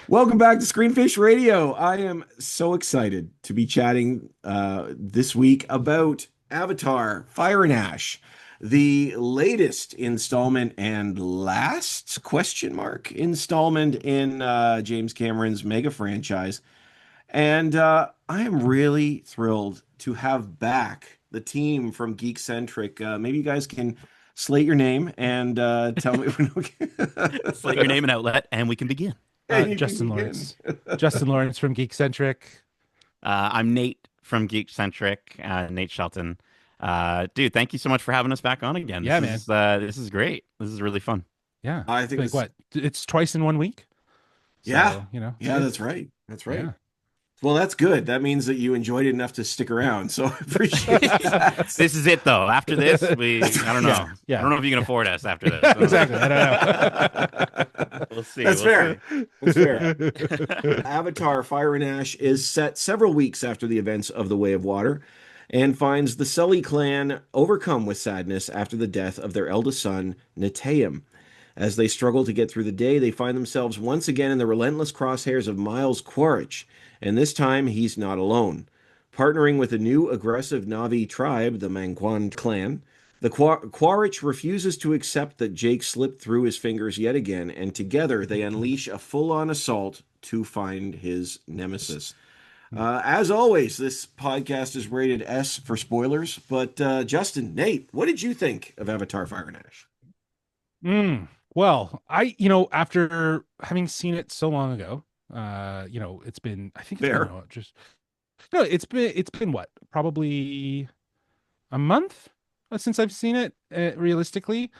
Welcome back to Screenfish Radio. I am so excited to be chatting this week about Avatar Fire and Ash, the latest installment and last question mark installment in James Cameron's mega franchise. And I am really thrilled to have back the team from GeekCentric. Maybe you guys can slate your name and tell me. Slate your name and outlet, and we can begin. And you can Justin begin. Lawrence. Justin Lawrence from GeekCentric. I'm Nate from GeekCentric, Nate Shelton. Dude, thank you so much for having us back on again. Yeah, man. This is great. This is really fun. Yeah. I think Like it's what? It's twice in 1 week. Yeah. So, it's Yeah, good. that's right. That's right. Yeah. Well, that's good. That means that you enjoyed it enough to stick around. So I appreciate that. This is it, though. After this, I don't know. Yeah. Yeah. I don't know if you can afford us after this. I don't know. Exactly. I don't know. We'll see. That's We'll fair. That's fair. see. Avatar Fire and Ash is set several weeks after the events of The Way of Water and finds the Sully clan overcome with sadness after the death of their eldest son, Neteyam. As they struggle to get through the day, they find themselves once again in the relentless crosshairs of Miles Quaritch, and this time he's not alone. Partnering with a new aggressive Na'vi tribe, the Mangkwan clan, the Quaritch refuses to accept that Jake slipped through his fingers yet again, and together they unleash a full-on assault to find his nemesis. As always, this podcast is rated S for spoilers, but Justin, Nate, what did you think of Avatar Fire and Ash? Well, after having seen it so long ago, it's been, I think it's Fair. been just, no, it's been what? Probably a month since I've seen it, realistically.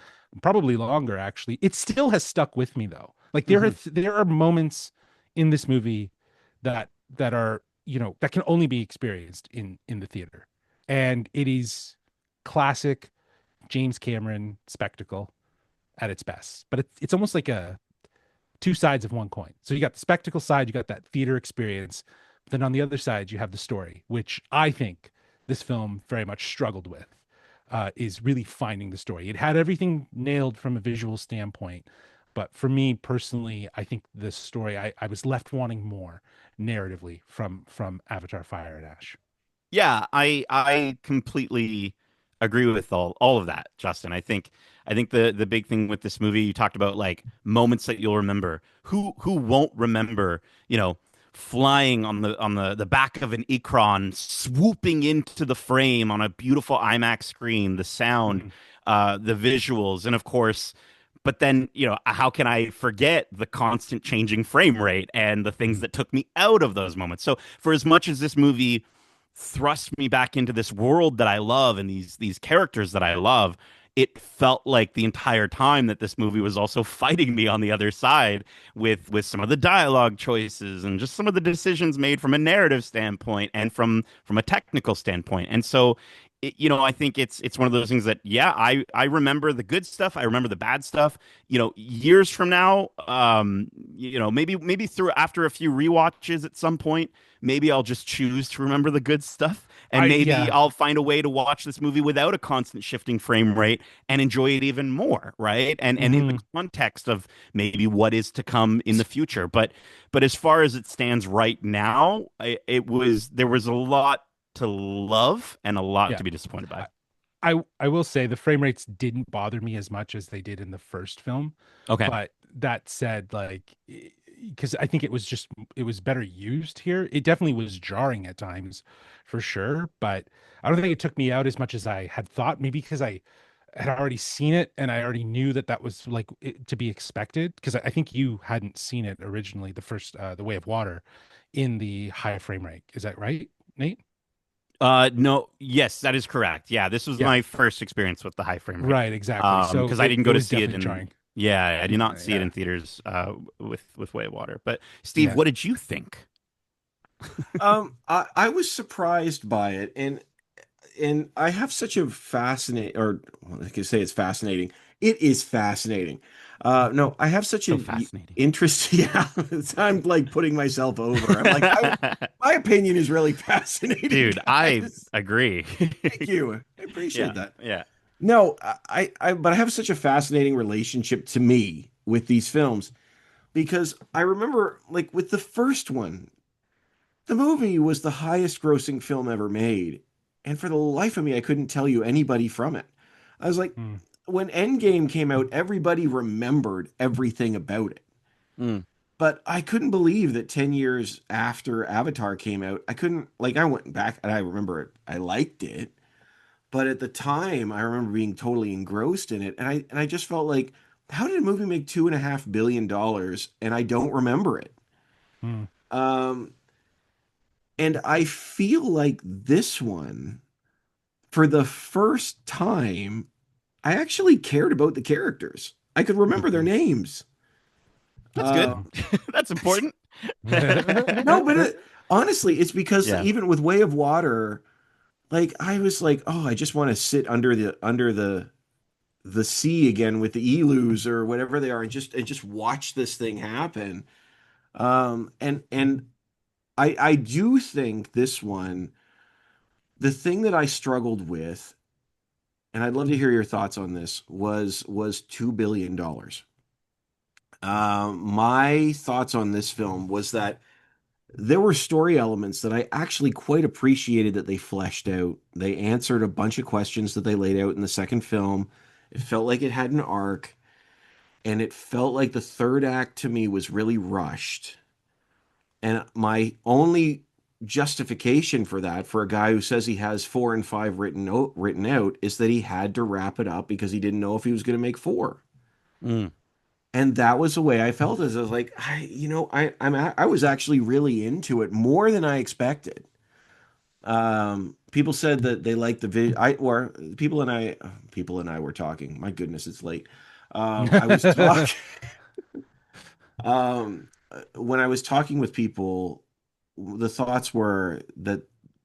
Probably longer, actually. It still has stuck with me though. Like there are moments in this movie that are, that can only be experienced in the theater. And it is classic James Cameron spectacle at its best. But it's almost like a two sides of one coin. So you got the spectacle side, you got that theater experience. Then on the other side, you have the story, which I think this film very much struggled with, is really finding the story. It had everything nailed from a visual standpoint. But for me personally, I think the story, I was left wanting more narratively from Avatar Fire and Ash. Yeah, I completely agree with all of that, Justin. I think the big thing with this movie, you talked about like moments that you'll remember. Who won't remember, flying on the back of an Ikron, swooping into the frame on a beautiful IMAX screen, the sound, the visuals, and of course, but then, how can I forget the constant changing frame rate and the things that took me out of those moments? So for as much as this movie thrust me back into this world that I love and these characters that I love, it felt like the entire time that this movie was also fighting me on the other side with some of the dialogue choices and just some of the decisions made from a narrative standpoint and from a technical standpoint. And so I think it's one of those things that, yeah, I remember the good stuff. I remember the bad stuff. Years from now, maybe through after a few rewatches at some point, maybe I'll just choose to remember the good stuff, and maybe Yeah. I'll find a way to watch this movie without a constant shifting frame rate and enjoy it even more, right? And in the context of maybe what is to come in the future. But as far as it stands right now, there was a lot to love and a lot Yeah. to be disappointed by. I will say the frame rates didn't bother me as much as they did in the first film. Okay. But that said, like, because I think it was better used here. It definitely was jarring at times, for sure. But I don't think it took me out as much as I had thought. Maybe because I had already seen it and I already knew that was like to be expected. Because I think you hadn't seen it originally, the first, The Way of Water, in the high frame rate. Is that right, Nate? No, yes, that is correct. Yeah, this was Yeah. my first experience with the high frame rate. Right, exactly. So Because I didn't go it to was see it definitely in. jarring. Yeah, I did not see it Yeah. in theaters with Way of Water. But Steve, Yeah. what did you think? I was surprised by it, and I have such a fascinating, or well, I can say it's fascinating. It is fascinating. No, I have such So an fascinating. interest. Yeah, I'm like putting myself over. I'm like, my opinion is really fascinating, Dude, I guys. agree. Thank you. I appreciate Yeah, that. yeah. No, but I have such a fascinating relationship to me with these films. because I remember like with the first one, the movie was the highest grossing film ever made. And for the life of me, I couldn't tell you anybody from it. I was like, Hmm. when Endgame came out, everybody remembered everything about it. Mm. But I couldn't believe that 10 years after Avatar came out, I couldn't, like, I went back and I remember it, I liked it. But at the time, I remember being totally engrossed in it. And I just felt like, how did a movie make $2.5 billion and I don't remember it? Hmm. Um, and I feel like this one, for the first time, I actually cared about the characters. I could remember their names. That's good. Uh, Mhm. That's important. no, but honestly, it's because Yeah. even with Way of Water, like I was like, oh, I just want to sit under the sea again with the elus or whatever they are, and just watch this thing happen. And I do think this one, the thing that I struggled with, and I'd love to hear your thoughts on this, was $2 billion. My thoughts on this film was that there were story elements that I actually quite appreciated that they fleshed out. They answered a bunch of questions that they laid out in the second film. It felt like it had an arc, and it felt like the third act to me was really rushed. And my only justification for that, for a guy who says he has four and five written out, is that he had to wrap it up because he didn't know if he was going to make four. Mm. And that was the way I felt. As I was like, I was actually really into it more than I expected. People said that they liked the vid. I or people and I were talking. My goodness, it's late. I was talking. When I was talking with people, the thoughts were that,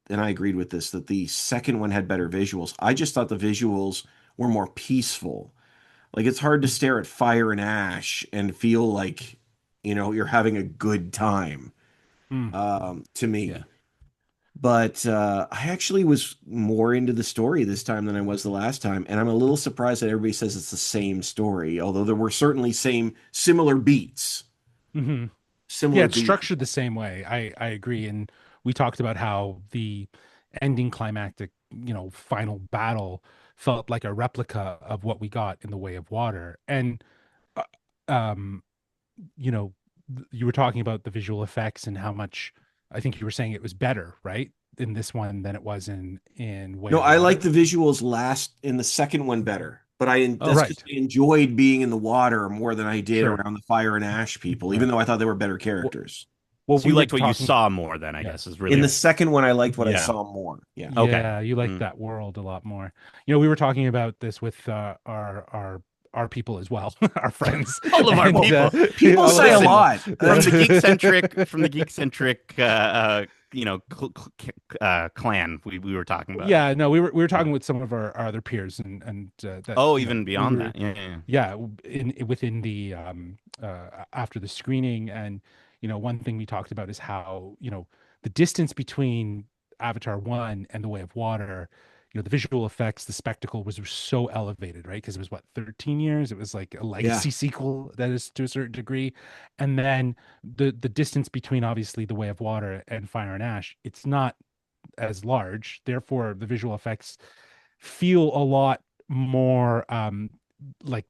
and I agreed with this, that the second one had better visuals. I just thought the visuals were more peaceful. Like it's hard to stare at fire and ash and feel like, you're having a good time, Hmm. to Yeah. me. But I actually was more into the story this time than I was the last time, and I'm a little surprised that everybody says it's the same story, although there were certainly similar beats. Hmm. Yeah, Similar it's beats. structured the same way. I agree, and we talked about how the ending climactic, final battle felt like a replica of what we got in the Way of Water. And uh, um, you know, you were talking about the visual effects and how much I think you were saying it was better, right, in this one than it was in Way No, of I like Water. the visuals last in the second one better, but Oh, that's because right. I enjoyed being in the water more than I did Sure. around the fire and ash people, even Right. though I thought they were better Well, characters. well, So we you were liked what you talking. saw more then, I Yeah. guess, is In really the Yeah. second one, I liked what I yeah. saw more. Yeah. Okay. Yeah, you like Mm. that world a lot more. We were talking about this with our people as well, our friends, All of our and Well, people. people all of say our a Listen, people. lot. from the GeekCentric clan we were talking about. Yeah, no, we were Yeah. talking with some of our other peers, and that Oh, even beyond that. Yeah, yeah, yeah, within the after the screening. And one thing we talked about is how the distance between Avatar 1 and The Way of Water, the visual effects, the spectacle was so elevated, right? Because it was what, 13 years. It was like a Yeah. legacy sequel that is to a certain degree. And then the distance between obviously The Way of Water and Fire and Ash, it's not as large. Therefore, the visual effects feel a lot more like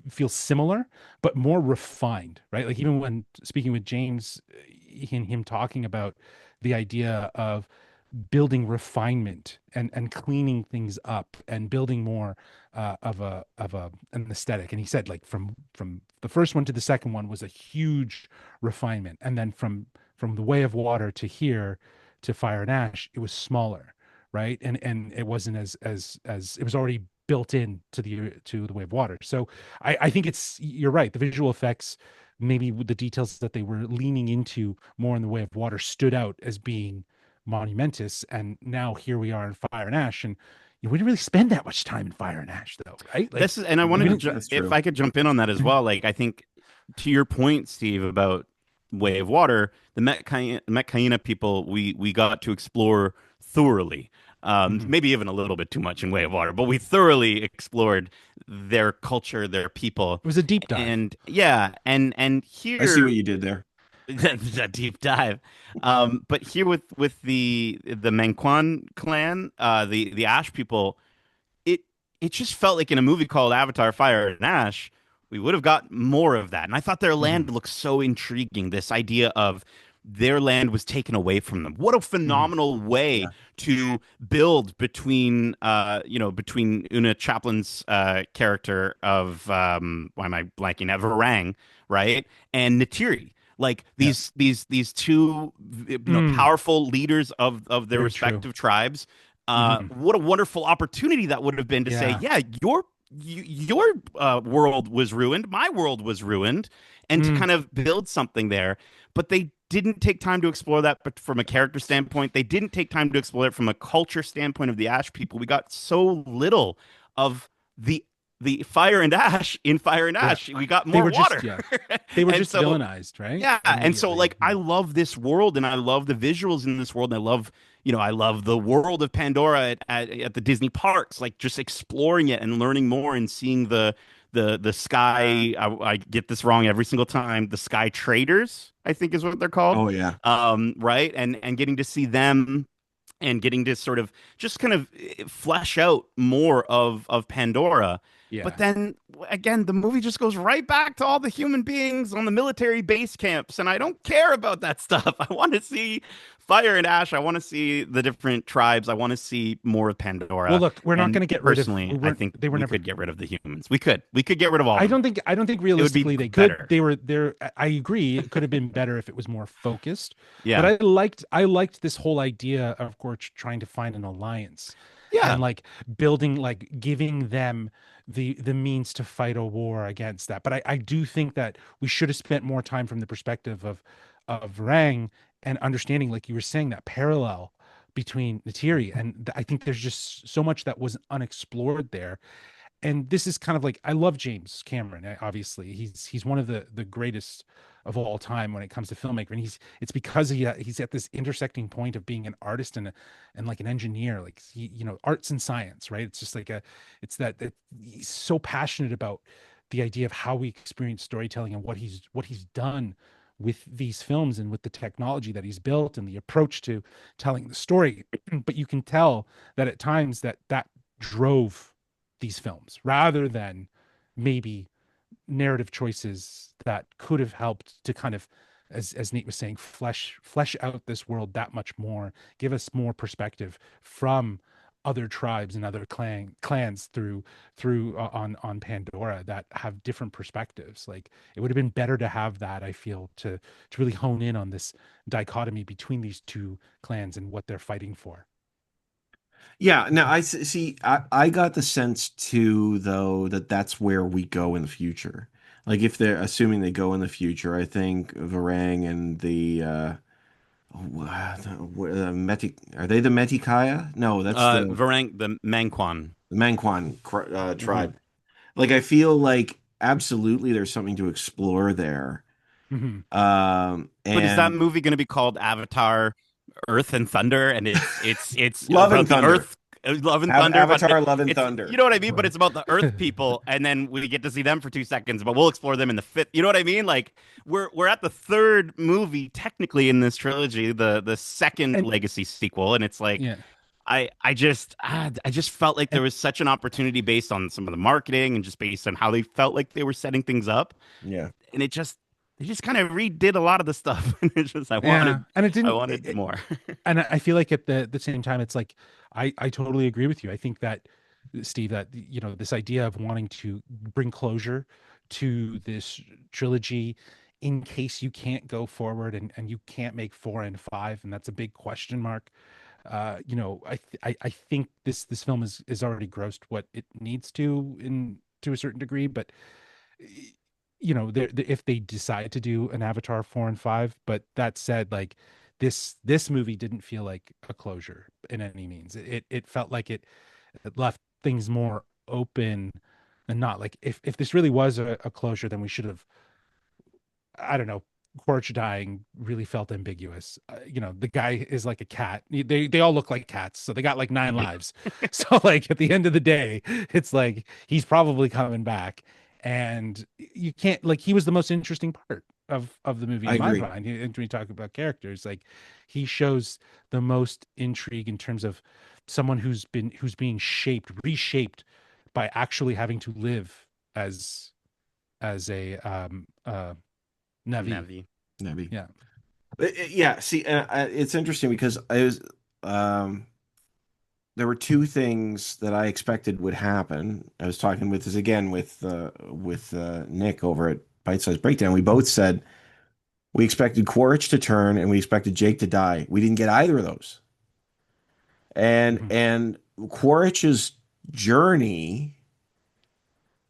feel similar, but more refined, right? Like even when speaking with James, in him talking about the idea of building refinement and cleaning things up and building more of an aesthetic. And he said like from the first one to the second one was a huge refinement, and then from The Way of Water to here to Fire and Ash, it was smaller, right? And it wasn't as it was already built in to the Way of Water. So I think you're right. The visual effects, maybe with the details that they were leaning into more in The Way of Water, stood out as being monumentous. And now here we are in Fire and Ash, and we didn't really spend that much time in Fire and Ash, though, right? Like this is, and I we wanted to, didn't. That's if true. I could jump in on that as well. Like, I think to your point, Steve, about Way of Water, the Metcalina people, we got to explore thoroughly. Hmm. Maybe even a little bit too much in Way of Water, but we thoroughly explored their culture, their people, It was a deep dive. and yeah, and I see what here you did there. a deep dive. But here with the Mangkwan clan, the Ash people, it it just felt like in a movie called Avatar: Fire and Ash, we would have got more of that. And I thought their land Hmm. looked so intriguing. This idea of their land was taken away from them. What a Hmm. phenomenal way Yeah. to build between between Una Chaplin's character of why am I blanking at Varang, right? And Natiri. Like Yes. these two Mm, powerful leaders of their very true. respective tribes. Hmm. What a wonderful opportunity that would have been to say, Yeah. yeah, your world was ruined, my world was ruined, and to Mm, kind of build something there. But they didn't take time to explore that. But from a character standpoint, they didn't take time to explore it from a culture standpoint of the Ash people. We got so little of the Fire and Ash in Fire and yeah. Ash. We got They more were just, water, yeah, they were and just so villainized, right? yeah, and so Immediately. like I Yeah. love this world and I love the visuals in this world and I love I love the world of Pandora at the Disney parks, like just exploring it and learning more and seeing the sky. I get this wrong every single time. The Sky Traders, I think, is what they're called. Oh yeah. Right, and getting to see them and getting to sort of just kind of flesh out more of Pandora. But Yeah. then again, the movie just goes right back to all the human beings on the military base camps, and I don't care about that stuff. I want to see Fire and Ash. I want to see the different tribes. I want to see more of Well, Pandora. look, we're not And going to get rid of. personally, We I weren't. think They were we never. could get rid of the humans. We could get rid of all of them. I don't think It would be realistically they could. better. They were there. I agree. It could have been better if it was more focused. But Yeah, I liked this whole idea of course trying to find an alliance and yeah, like building like giving them the means to fight a war against that. But I do think that we should have spent more time from the perspective of Rang and understanding, like you were saying, that parallel between Natiri. And I think there's just so much that was unexplored there. And this is kind of like, I love James Cameron. Obviously, he's one of the greatest of all time when it comes to filmmaker, and it's because he's at this intersecting point of being an artist and like an engineer, like arts and science, right? It's just like it's that he's so passionate about the idea of how we experience storytelling and what he's done with these films and with the technology that he's built and the approach to telling the story. But you can tell that at times that drove these films rather than maybe narrative choices that could have helped to kind of, as Nate was saying, flesh out this world that much more, give us more perspective from other tribes and other clans through on Pandora that have different perspectives. Like it would have been better to have that, I feel, to really hone in on this dichotomy between these two clans and what they're fighting for. Yeah, now see. I got the sense too, though, that that's where we go in the future. Like if they're assuming they go in the future, I think Varang and the Meti are they the Metikaya? No, that's Varang, the Mangkwan. the Mangkwan Hmm. tribe. Like I feel like absolutely there's something to explore there. Hmm. But is that And movie going to be called Avatar: Earth and Thunder? And it's Love and about the Thunder. Earth, Love and Thunder, but Avatar, Love and it's Thunder. what I mean. But it's about the Earth people, and then we get to see them for 2 seconds. But we'll explore them in the fifth. You know what I mean? Like we're at the third movie technically in this trilogy, the second and Legacy sequel, and it's like yeah, I just felt like there and was such an opportunity based on some of the marketing and just based on how they felt like they were setting things up, Yeah. and it just they just kind of redid a lot of the stuff, and it's just yeah, and it I didn't. wanted more. And I feel like at the same time, it's like I totally agree with you. I think that Steve, that this idea of wanting to bring closure to this trilogy in case you can't go forward and you can't make 4 and 5, and that's a big question mark. I think this film is already grossed what it needs to a certain degree, but if they decide to do an Avatar 4 and 5. But that said, like this movie didn't feel like a closure in any means. It felt like it left things more open, and not like if this really was a closure, then we should have, I don't know, Quaritch dying really felt ambiguous. The guy is like a cat. They all look like cats, so they got like 9 lives. So like at the end of the day, it's like he's probably coming back, and you can't like he was the most interesting part of the movie I in my agree. mind. And when you talk about characters, like he shows the most intrigue in terms of someone who's being reshaped by actually having to live as a Navi. Nevi. Nebby. Yeah. Yeah. See, it's interesting because I was there were two things that I expected would happen. I was talking with this again with Nick over at Bite Size Breakdown. We both said we expected Quaritch to turn and we expected Jake to die. We didn't get either of those. Mhm. And Quaritch's journey,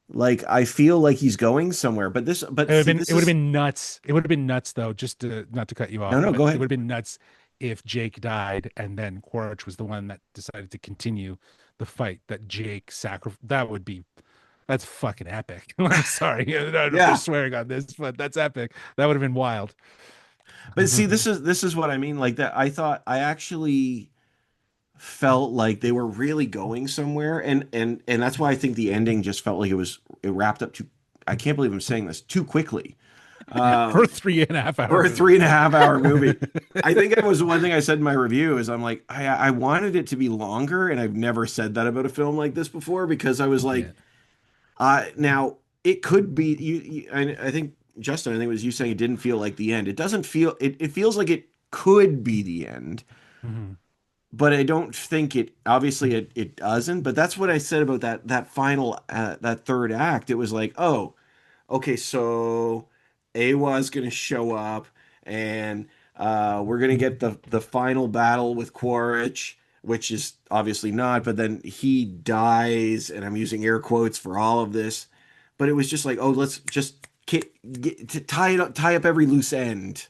like I feel like he's going somewhere. But see, It this would have is been nuts. It would have been nuts though, just to not to cut you no, off, no. but Go it ahead. would have been nuts if Jake died and then Quaritch was the one that decided to continue the fight that Jake sacrificed. That's fucking epic. I'm sorry for Yeah. swearing on this, but that's epic. That would have been wild. But see, this is what I mean. Like that, I thought I actually felt like they were really going somewhere, and that's why I think the ending just felt like it wrapped up too. I can't believe I'm saying this too quickly. For a Um, 3.5 hour for a movie. 3.5 hour movie. I think that was one thing I said in my review is I'm like I wanted it to be longer, and I've never said that about a film like this before because I was like, Yeah. now it could be I think Justin, I think it was you saying it didn't feel like the end. It doesn't feel it feels like it could be the end, Mhm. but I don't think it obviously it doesn't. But that's what I said about that final that third act. It was like, oh, okay, so Awa's gonna show up, and we're gonna get the final battle with Quaritch, which is obviously not. But then he dies, and I'm using air quotes for all of this. But it was just like, oh, let's just to tie up every loose end,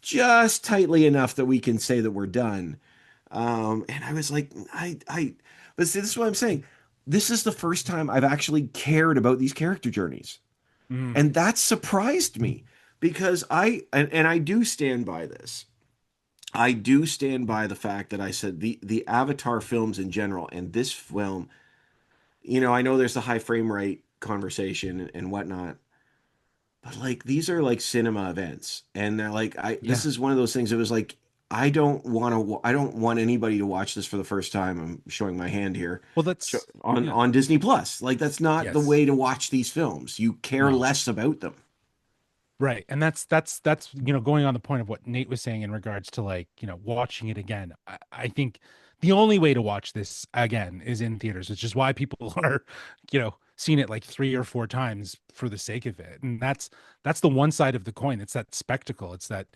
just tightly enough that we can say that we're done. And I was like, but see, this is what I'm saying. This is the first time I've actually cared about these character journeys. Mhm. And that surprised me because and I do stand by this. I do stand by the fact that I said the Avatar films in general and this film, I know there's the high frame rate conversation and whatnot, but like these are like cinema events. And they're like this Yeah. is one of those things that was like I don't want anybody to watch this for the first time. I'm showing my hand here Well, that's yeah. on Disney Plus. Like that's not the Yes. way to watch these films. You care No. less about them. Right. And that's going on the point of what Nate was saying in regards to like, watching it again. I think the only way to watch this again is in theaters, which is why people are, seeing it like 3 or 4 times for the sake of it. And that's the one side of the coin. It's that spectacle. It's that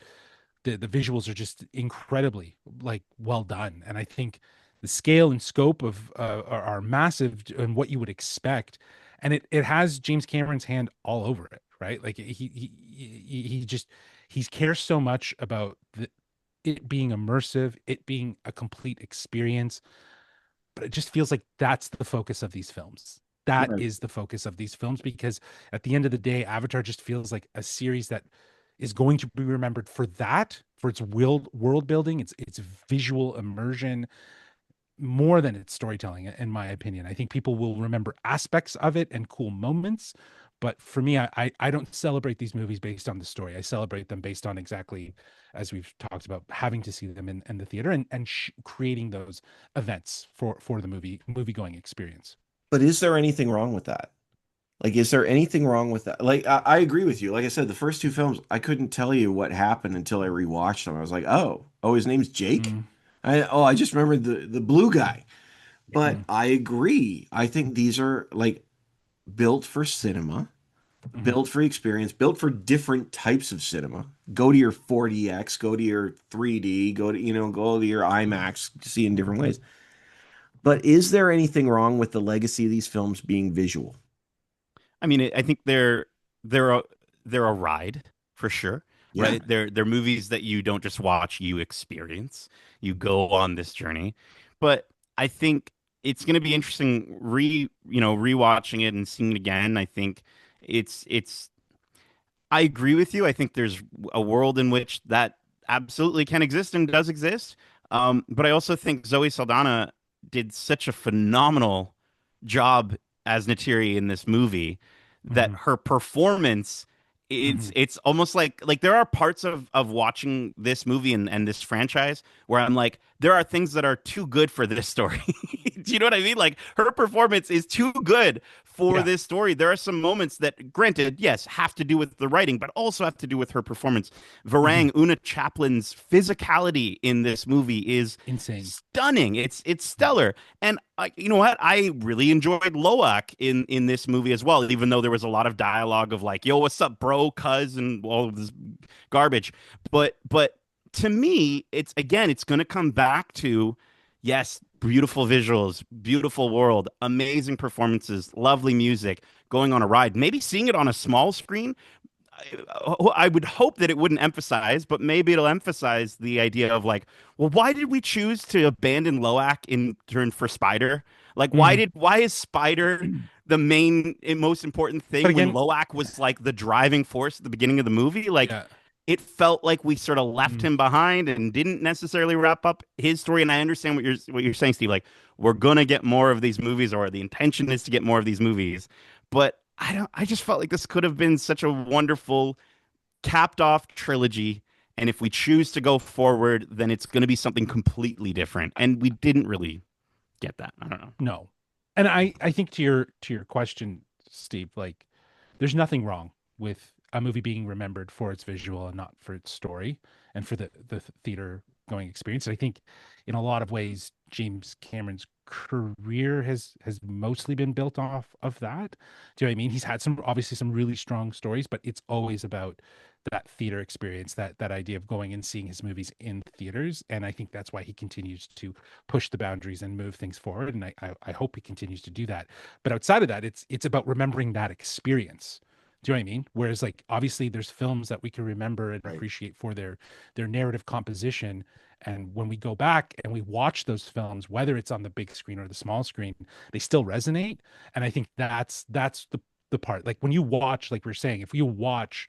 the visuals are just incredibly like well done. And I think the scale and scope of are massive and what you would expect. And it has James Cameron's hand all over it, right? Like he just he cares so much about it being immersive, it being a complete experience, but it just feels like that's the focus of these films. That Right. is the focus of these films because at the end of the day, Avatar just feels like a series that is going to be remembered for that, for its world building, its visual immersion, more than its storytelling, in my opinion. I think people will remember aspects of it and cool moments. But for me, I don't celebrate these movies based on the story. I celebrate them based on exactly, as we've talked about, having to see them in the theater and creating those events for the movie going experience. But is there anything wrong with that? Like, is there anything wrong with that? Like, I agree with you. Like I said, the first two films, I couldn't tell you what happened until I rewatched them. I was like, oh, his name's Jake. Mm, I just remembered the blue guy. But mm, I agree. I think these are like built for cinema, mhm. built for experience, built for different types of cinema. Go to your 4DX, go to your 3D, go to your IMAX, see in different ways. But is there anything wrong with the legacy of these films being visual? I mean, I think they're a they're a ride for sure, Yeah. right? They're movies that you don't just watch, you experience. You go on this journey. But I think it's going to be interesting rewatching it and seeing it again. I think it's I agree with you. I think there's a world in which that absolutely can exist and does exist. But I also think Zoe Saldana did such a phenomenal job as Neytiri in this movie that Hmm. her performance, Hmm. it's almost like there are parts of watching this movie and this franchise where I'm like, there are things that are too good for this story. Do you know what I mean? Like her performance is too good for Yeah. this story. There are some moments that, granted, yes, have to do with the writing, but also have to do with her performance. Hmm. Varang, Una Chaplin's physicality in this movie is Insane. stunning. It's Yeah. stellar. And you know what? I really enjoyed Loak in this movie as well, even though there was a lot of dialogue of like, "Yo, what's up, bro, cuz," and all of this garbage. But to me, it's going to come back to yes, beautiful visuals, beautiful world, amazing performances, lovely music, going on a ride, maybe seeing it on a small screen. I would hope that it wouldn't emphasize, but maybe it'll emphasize the idea of like, well, why did we choose to abandon Loak in turn for Spider? Like, Hmm. why is Spider the main and most important But thing when again, Loak was like the driving force at the beginning of the movie? Like, yeah. it felt like we sort of left Mm. him behind and didn't necessarily wrap up his story. And I understand what you're saying, Steve. Like, we're gonna get more of these movies, or the intention is to get more of these movies, but I just felt like this could have been such a wonderful capped off trilogy. And if we choose to go forward, then it's going to be something completely different. And we didn't really get that. I don't know. No. And I think to your question, Steve, like there's nothing wrong with a movie being remembered for its visual and not for its story and for the theater going experience. I think in a lot of ways James Cameron's career has mostly been built off of that. Do you know what I mean? He's had some obviously some really strong stories, but it's always about that theater experience, that idea of going and seeing his movies in theaters. And I think that's why he continues to push the boundaries and move things forward. And I hope he continues to do that. But outside of that, it's about remembering that experience. Do you know what I mean? Whereas like obviously there's films that we can remember and Right. appreciate for their narrative composition. And when we go back and we watch those films, whether it's on the big screen or the small screen, they still resonate. And I think that's the part. Like when you watch, like we're saying, if you watch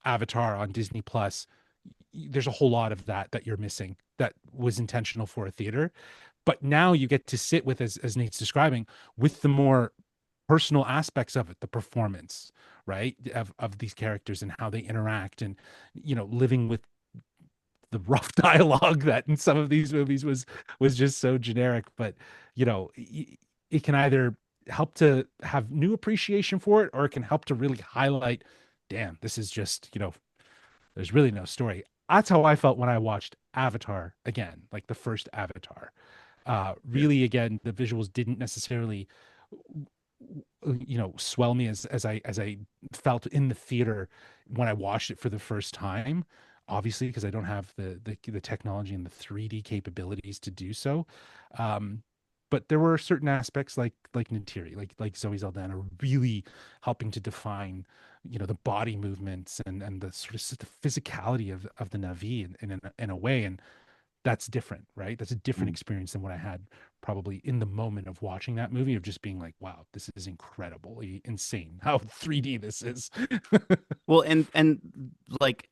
Avatar on Disney Plus, there's a whole lot of that you're missing that was intentional for a theater. But now you get to sit with, as Nate's describing, with the more personal aspects of it, the performance, right, of these characters and how they interact, and living with the rough dialogue that in some of these movies was just so generic. But it can either help to have new appreciation for it, or it can help to really highlight, damn, this is just there's really no story. That's how I felt when I watched Avatar again, like the first Avatar. Yeah. Really, again, the visuals didn't necessarily, swell me as I felt in the theater when I watched it for the first time. Obviously, because I don't have the technology and the 3D capabilities to do so. Um, but there were certain aspects like Neytiri, like Zoe Saldana, really helping to define, the body movements and the sort of the physicality of the Navi in a way. And that's different, right? That's a different Mm. experience than what I had probably in the moment of watching that movie, of just being like, wow, this is incredibly insane how 3D this is. Well, and like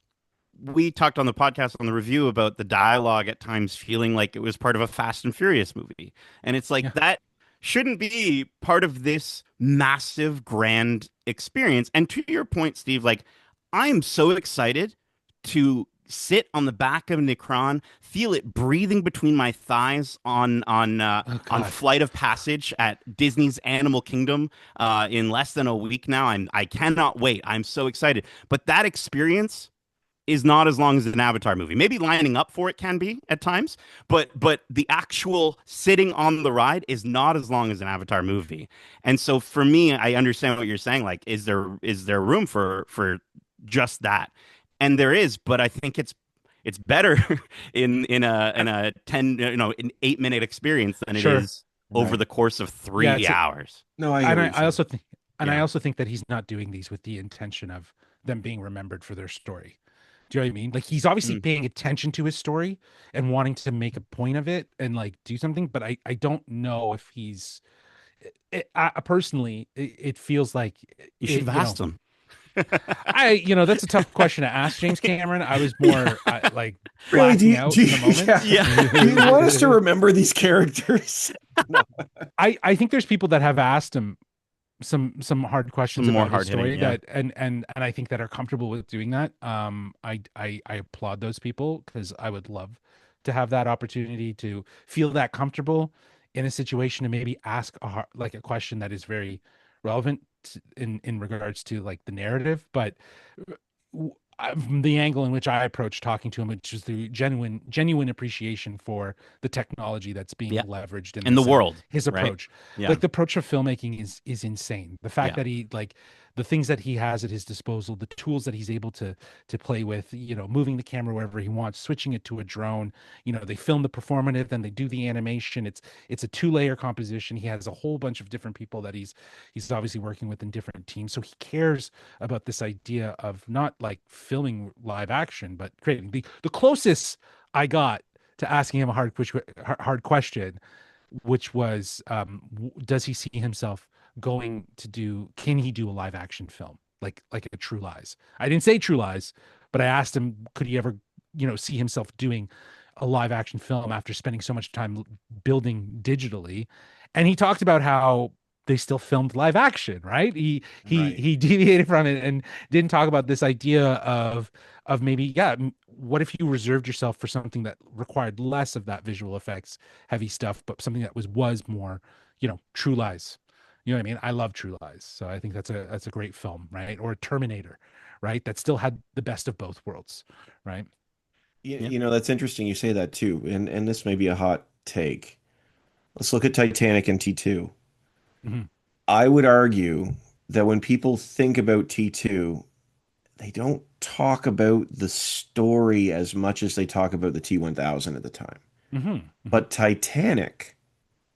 we talked on the podcast on the review about the dialogue at times feeling like it was part of a Fast and Furious movie. And it's like Yeah. that shouldn't be part of this massive grand experience. And to your point, Steve, like I'm so excited to sit on the back of Necron, feel it breathing between my thighs Oh on God. Flight of Passage at Disney's Animal Kingdom in less than a week now. I cannot wait. I'm so excited. But that experience is not as long as an Avatar movie. Maybe lining up for it can be at times, but the actual sitting on the ride is not as long as an Avatar movie. And so for me, I understand what you're saying. Like, is there room for just that? And there is, but I think it's better in a 10 an 8 minute experience than it Sure. is over Right. the course of Yeah, three hours. No, I hear and what I, you're I saying. also think and I Yeah. also think that he's not doing these with the intention of them being remembered for their story. Do you know what I mean? Like he's obviously Mm. paying attention to his story and wanting to make a point of it and like do something, but I don't know if he's personally it feels like You should it, have asked him. That's a tough question to ask James Cameron. I was more like Really? blacking out in the moment. Yeah. Yeah. Do you want us to remember these characters? No. I think there's people that have asked him some hard Some questions more about his hard hitting. story Yeah. that and I think that are comfortable with doing that. I applaud those people because I would love to have that opportunity to feel that comfortable in a situation to maybe ask like a question that is very relevant in regards to like the narrative, but the angle in which I approach talking to him, which is the genuine appreciation for the technology that's being Yeah. leveraged in In the this, and world, his right? approach. Yeah. Like the approach of filmmaking is insane. The fact Yeah. that he like the things that he has at his disposal, the tools that he's able to play with, moving the camera wherever he wants, switching it to a drone. They film the performative, then they do the animation. It's a two-layer composition. He has a whole bunch of different people that he's obviously working with in different teams. So he cares about this idea of not like filming live action, but creating the closest I got to asking him a hard question, which was, does he see himself can he do a live action film like a True Lies? I didn't say True Lies, but I asked him, could he ever, see himself doing a live action film after spending so much time building digitally? And he talked about how they still filmed live action, right? Right. He deviated from it and didn't talk about this idea of maybe, yeah, what if you reserved yourself for something that required less of that visual effects heavy stuff, but something that was more, True Lies. You know what I mean? I love True Lies, so I think that's a great film, right? Or Terminator, right? That still had the best of both worlds, right? Yeah. That's interesting you say that too. And this may be a hot take. Let's look at Titanic and T2. Hmm. I would argue that when people think about T2, they don't talk about the story as much as they talk about the T1000 at the time. Hmm. Hmm. But Titanic,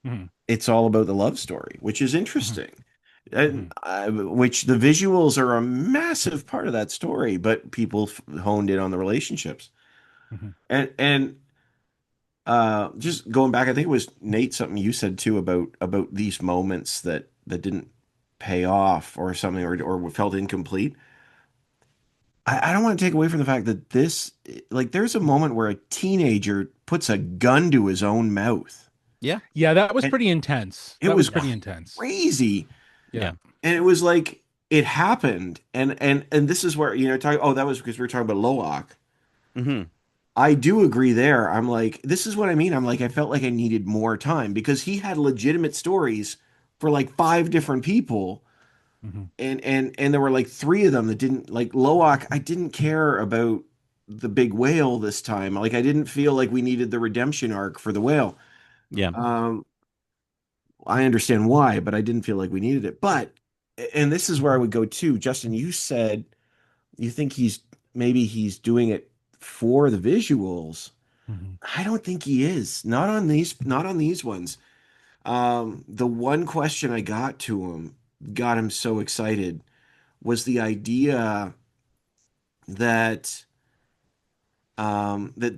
Hmm. it's all about the love story, which is Hmm. interesting. And Hmm. which the visuals are a massive part of that story, but people honed in on the relationships. Hmm. And just going back, I think it was Nate something you said too about these moments that didn't pay off or something or felt incomplete. I don't want to take away from the fact that like there's a moment where a teenager puts a gun to his own mouth. Yeah. Yeah, that was And pretty intense. it That was was pretty intense. crazy. Yeah. Yeah. And it was like it happened. And this is where, that was because we were talking about Loak. Hmm. I do agree there. I'm like, this is what I mean. I'm like, I felt like I needed more time because he had legitimate stories for like five different people. Hmm. And there were like three of them that didn't like Loak. I didn't care about the big whale this time. Like I didn't feel like we needed the redemption arc for the whale. Yeah. Um, I understand why, but I didn't feel like we needed it. And this is where I would go too. Justin, you said you think maybe he's doing it for the visuals. Hmm. I don't think he is. Not on these ones. The one question I got him so excited was the idea that that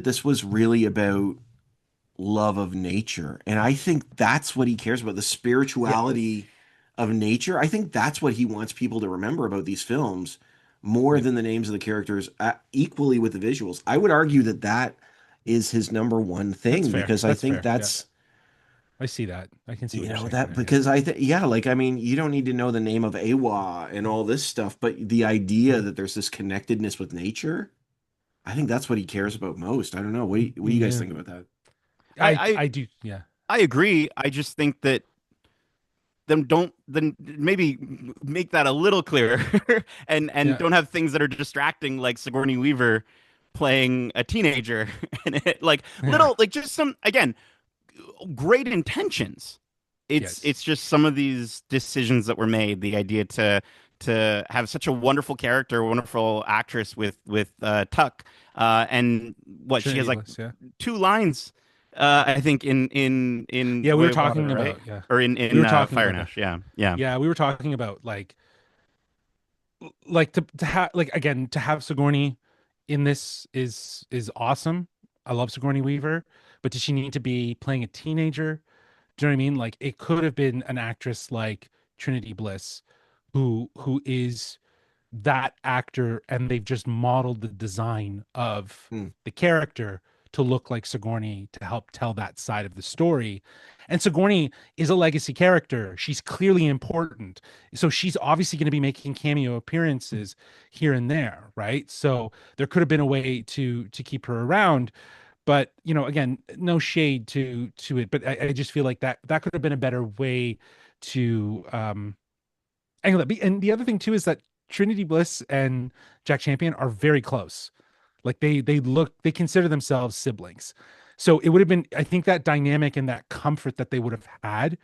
this was really about love of nature. And I think that's what he cares about, the Yeah. spirituality of nature. I think that's what he wants people to remember about these films more Yep. than the names of the characters, equally with the visuals. I would argue that that is his number one That's thing fair. because I That's think fair. Yeah. that's I see that. I can see what you're saying that there. Yeah. because I think yeah, like I mean, you don't need to know the name of Awa and all this stuff, but the idea that there's this connectedness with nature, I think that's what he cares about most. I don't know. What do you guys Yeah. think about that? I, I do. Yeah. I agree. I just think that then maybe make that a little clearer and Yeah. don't have things that are distracting like Sigourney Weaver playing a teenager and like Yeah. little like just some again great intentions. Yes. It's just some of these decisions that were made. The idea to have such a wonderful character, wonderful actress with Tuck, and what she has Trinity like Bliss. Yeah. two lines, I think in Yeah. We were Way of Water, talking right? about. Yeah. Or We in were talking Fire and about that. Ash. Yeah, yeah, Yeah. We were talking about like to have like again to have Sigourney in this is awesome. I love Sigourney Weaver, but does she need to be playing a teenager? Do you know what I mean? Like it could have been an actress like Trinity Bliss, who is that actor, and they've just modeled the design of Hmm. the character to look like Sigourney to help tell that side of the story. And Sigourney is a legacy character. She's clearly important. So she's obviously going to be making cameo appearances here and there, right? So there could have been a way to keep her around. But again, no shade to it, but I just feel like that could have been a better way to angle it. And the other thing too is that Trinity Bliss and Jack Champion are very close. Like they consider themselves siblings. So it would have been, I think, that dynamic and that comfort that they would have had,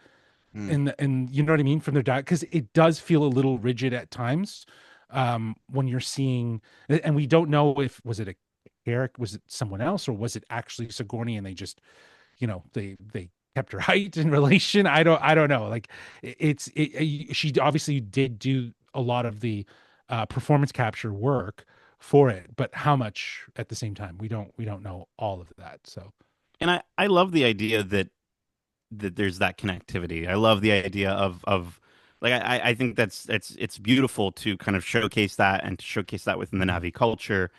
Hmm. and you know what I mean, from their dad, because it does feel a little rigid at times when you're seeing, and we don't know if was it a Eric, was it someone else, or was it actually Sigourney, and they just they kept her height in relation. I don't know. Like she obviously did do a lot of the performance capture work for it, but how much at the same time, we don't know all of that. So And I love the idea that there's that connectivity. I love the idea of like I think that's it's beautiful to kind of showcase that and to showcase that within the Navi culture.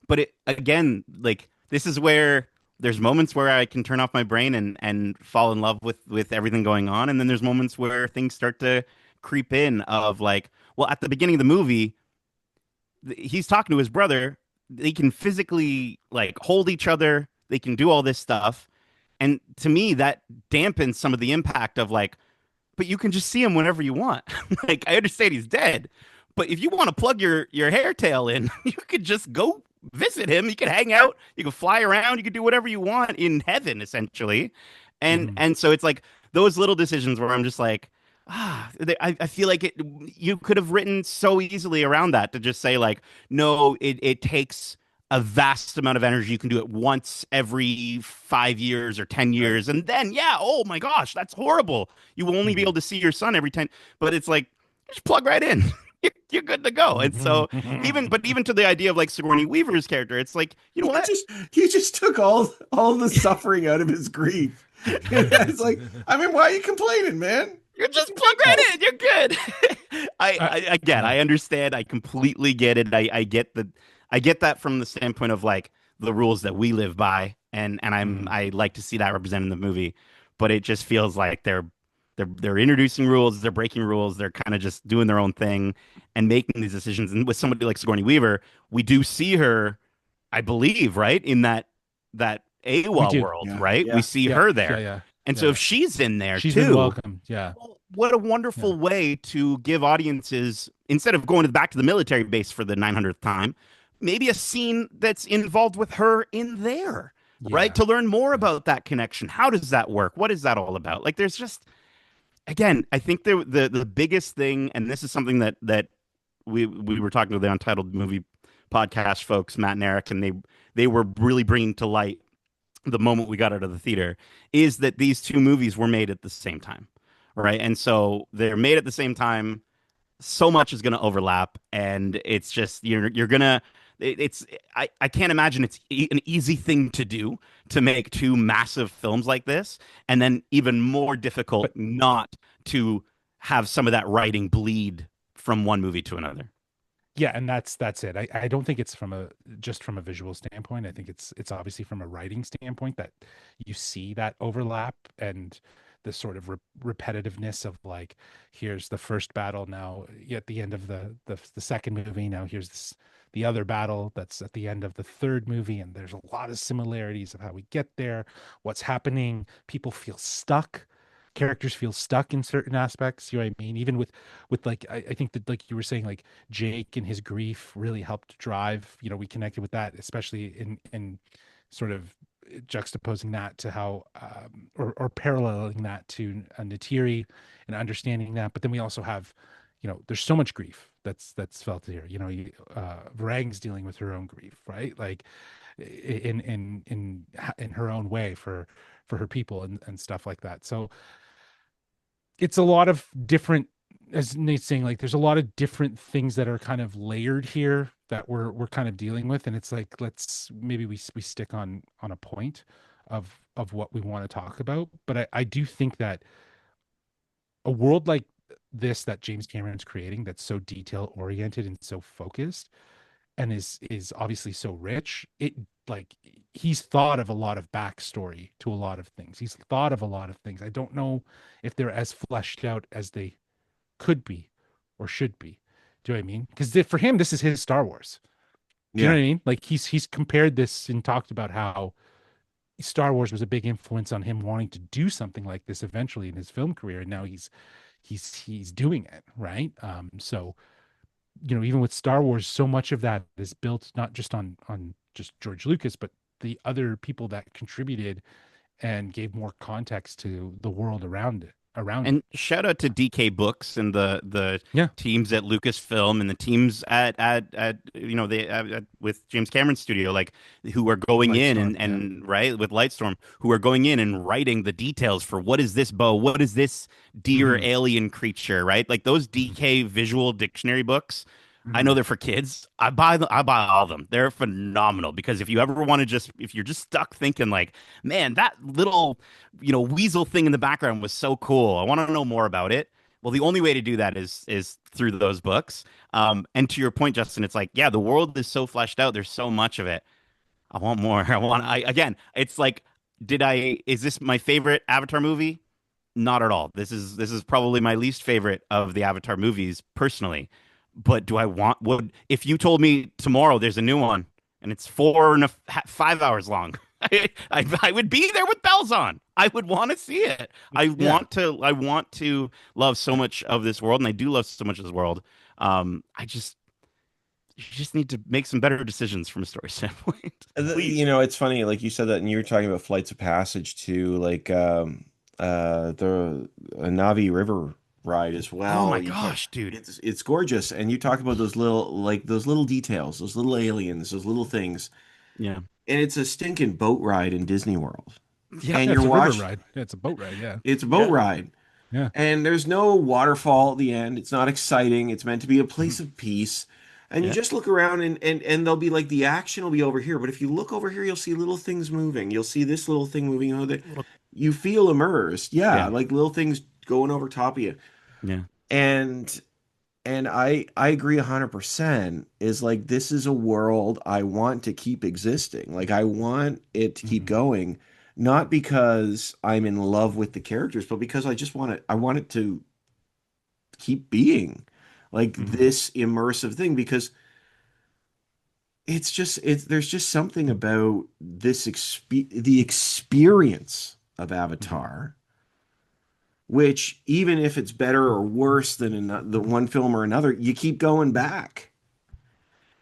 But it again, like this is where there's moments where I can turn off my brain and fall in love with everything going on, and then there's moments where things start to creep in of like, well, at the beginning of the movie, he's talking to his brother. They can physically like hold each other. They can do all this stuff. And to me, that dampens some of the impact of like, but you can just see him whenever you want. Like, I understand he's dead, but if you want to plug your hair tail in, you could just go visit him. You can hang out. You can fly around. You can do whatever you want in heaven, essentially. And mhm. and so it's like those little decisions where I'm just like, I feel like you could have written so easily around that to just say like, no, it takes a vast amount of energy. You can do it once every 5 years or 10 years, and then yeah, oh my gosh, that's horrible. You will only be able Mhm. to see your son every 10. But it's like just plug right in. You're good to go. And so even to the idea of like Sigourney Weaver's character, it's like you know You what? just you just took all the suffering out of his grief. It's like, I mean, why are you complaining, man? You're Get just some plug people. right in. You're good. I again, Yeah. I understand. I completely get it. I get that from the standpoint of like the rules that we live by, and Mhm. I like to see that represented in the movie. But it just feels like they're introducing rules, they're breaking rules, they're kind of just doing their own thing and making these decisions. And with somebody like Sigourney Weaver, we do see her, I believe, right in that We AWA do. world, Yeah, right? We yeah. see Yeah, her yeah, there. yeah, And yeah, so if yeah. she's in there She's been too, welcomed. Yeah, well, what a yeah, wonderful way to give audiences, instead of going back to the military base for the 900th time, maybe a scene that's involved with her in there, right? yeah, To learn more yeah. about that connection. How does that work? What is that all about? Like, there's just, again, I think the biggest thing, and this is something that we were talking to the Untitled Movie podcast folks, Matt and Eric, and they were really bringing to light the moment we got out of the theater is that these two movies were made at the same time, right? And so they're made at the same time. So much is going to overlap, and it's just you're gonna. It's I can't imagine it's an easy thing to do to make two massive films like this, and then even more difficult But not to have some of that writing bleed from one movie to another. yeah, and that's it. I don't think it's from a just from a visual standpoint. I think it's obviously from a writing standpoint that you see that overlap and the sort of repetitiveness of like, here's the first battle, now at the end of the second movie, now here's the other battle that's at the end of the third movie, and there's a lot of similarities of how we get there, what's happening. People feel stuck. Characters feel stuck in certain aspects. You know what I mean? Even with like I think that, like you were saying, like Jake and his grief really helped drive. We connected with that, especially in sort of juxtaposing that to how or paralleling that to Natiri and understanding that. But then we also have, there's so much grief that's felt here. Varang's dealing with her own grief, right? Like in her own way for her people and stuff like that. So it's a lot of different, as Nate's saying, like there's a lot of different things that are kind of layered here that we're kind of dealing with. And it's like, let's maybe we stick on a point of what we want to talk about. But I do think that a world like this that James Cameron's creating that's so detail oriented and so focused and is obviously so rich, it like he's thought of a lot of backstory to a lot of things. He's thought of a lot of things. I don't know if they're as fleshed out as they could be or should be. Do you know what I mean? Because for him, this is his Star Wars. Do you know Yeah. what I mean? Like he's compared this and talked about how Star Wars was a big influence on him wanting to do something like this eventually in his film career, and now he's doing it, right? So even with Star Wars, so much of that is built not just on just George Lucas, but the other people that contributed and gave more context to the world around it. And shout out to DK Books and the Yeah, teams at Lucasfilm and the teams at with James Cameron's studio, like who are going in Lightstorm, yeah. and right with Lightstorm, who are going in and writing the details for what is this bow, what is this deer Mhm, alien creature, right? Like those mhm, DK visual dictionary books. I know mhm. they're for kids. I buy them. I buy all of them. They're phenomenal because if you ever want to if you're just stuck thinking like, man, that little weasel thing in the background was so cool. I want to know more about it. Well, the only way to do that is through those books. And to your point, Justin, it's like, yeah, the world is so fleshed out. There's so much of it. I want more. Again, it's like, is this my favorite Avatar movie? Not at all. This is probably my least favorite of the Avatar movies personally. But do I want would if you told me tomorrow there's a new one and it's 5 hours long, I would be there with bells on. I would want to see it. Yeah. I want to love so much of this world, and I do love so much of this world. I just you just need to make some better decisions from a story standpoint, please. It's funny, like you said that, and you were talking about flights of passage too, like the Navi River ride as Oh well. my You talk, gosh, dude. it's gorgeous, and you talk about those little details, those little aliens, those little things, Yeah. and it's a stinking boat ride in Disney World, Yeah. and Yeah, you're it's a river watching, ride. Yeah, it's a boat ride. Yeah. it's a boat Yeah. ride. Yeah. And there's no waterfall at the end. It's not exciting. It's meant to be a Mhm. place of peace. And you Yeah. just look around and they'll be like the action will be over here. But if you look over here, you'll see little things moving. You'll see this little thing moving. Little, You feel immersed. Yeah, yeah. like little things going over top of you. Yeah. And I agree 100% is like this is a world I want to keep existing. Like I want it to keep Mhm. going, not because I'm in love with the characters, but because I want it to keep being like Mhm. this immersive thing because it's there's just something about the experience of Mhm. Avatar, which even if it's better or worse than the one film or another, you keep going back.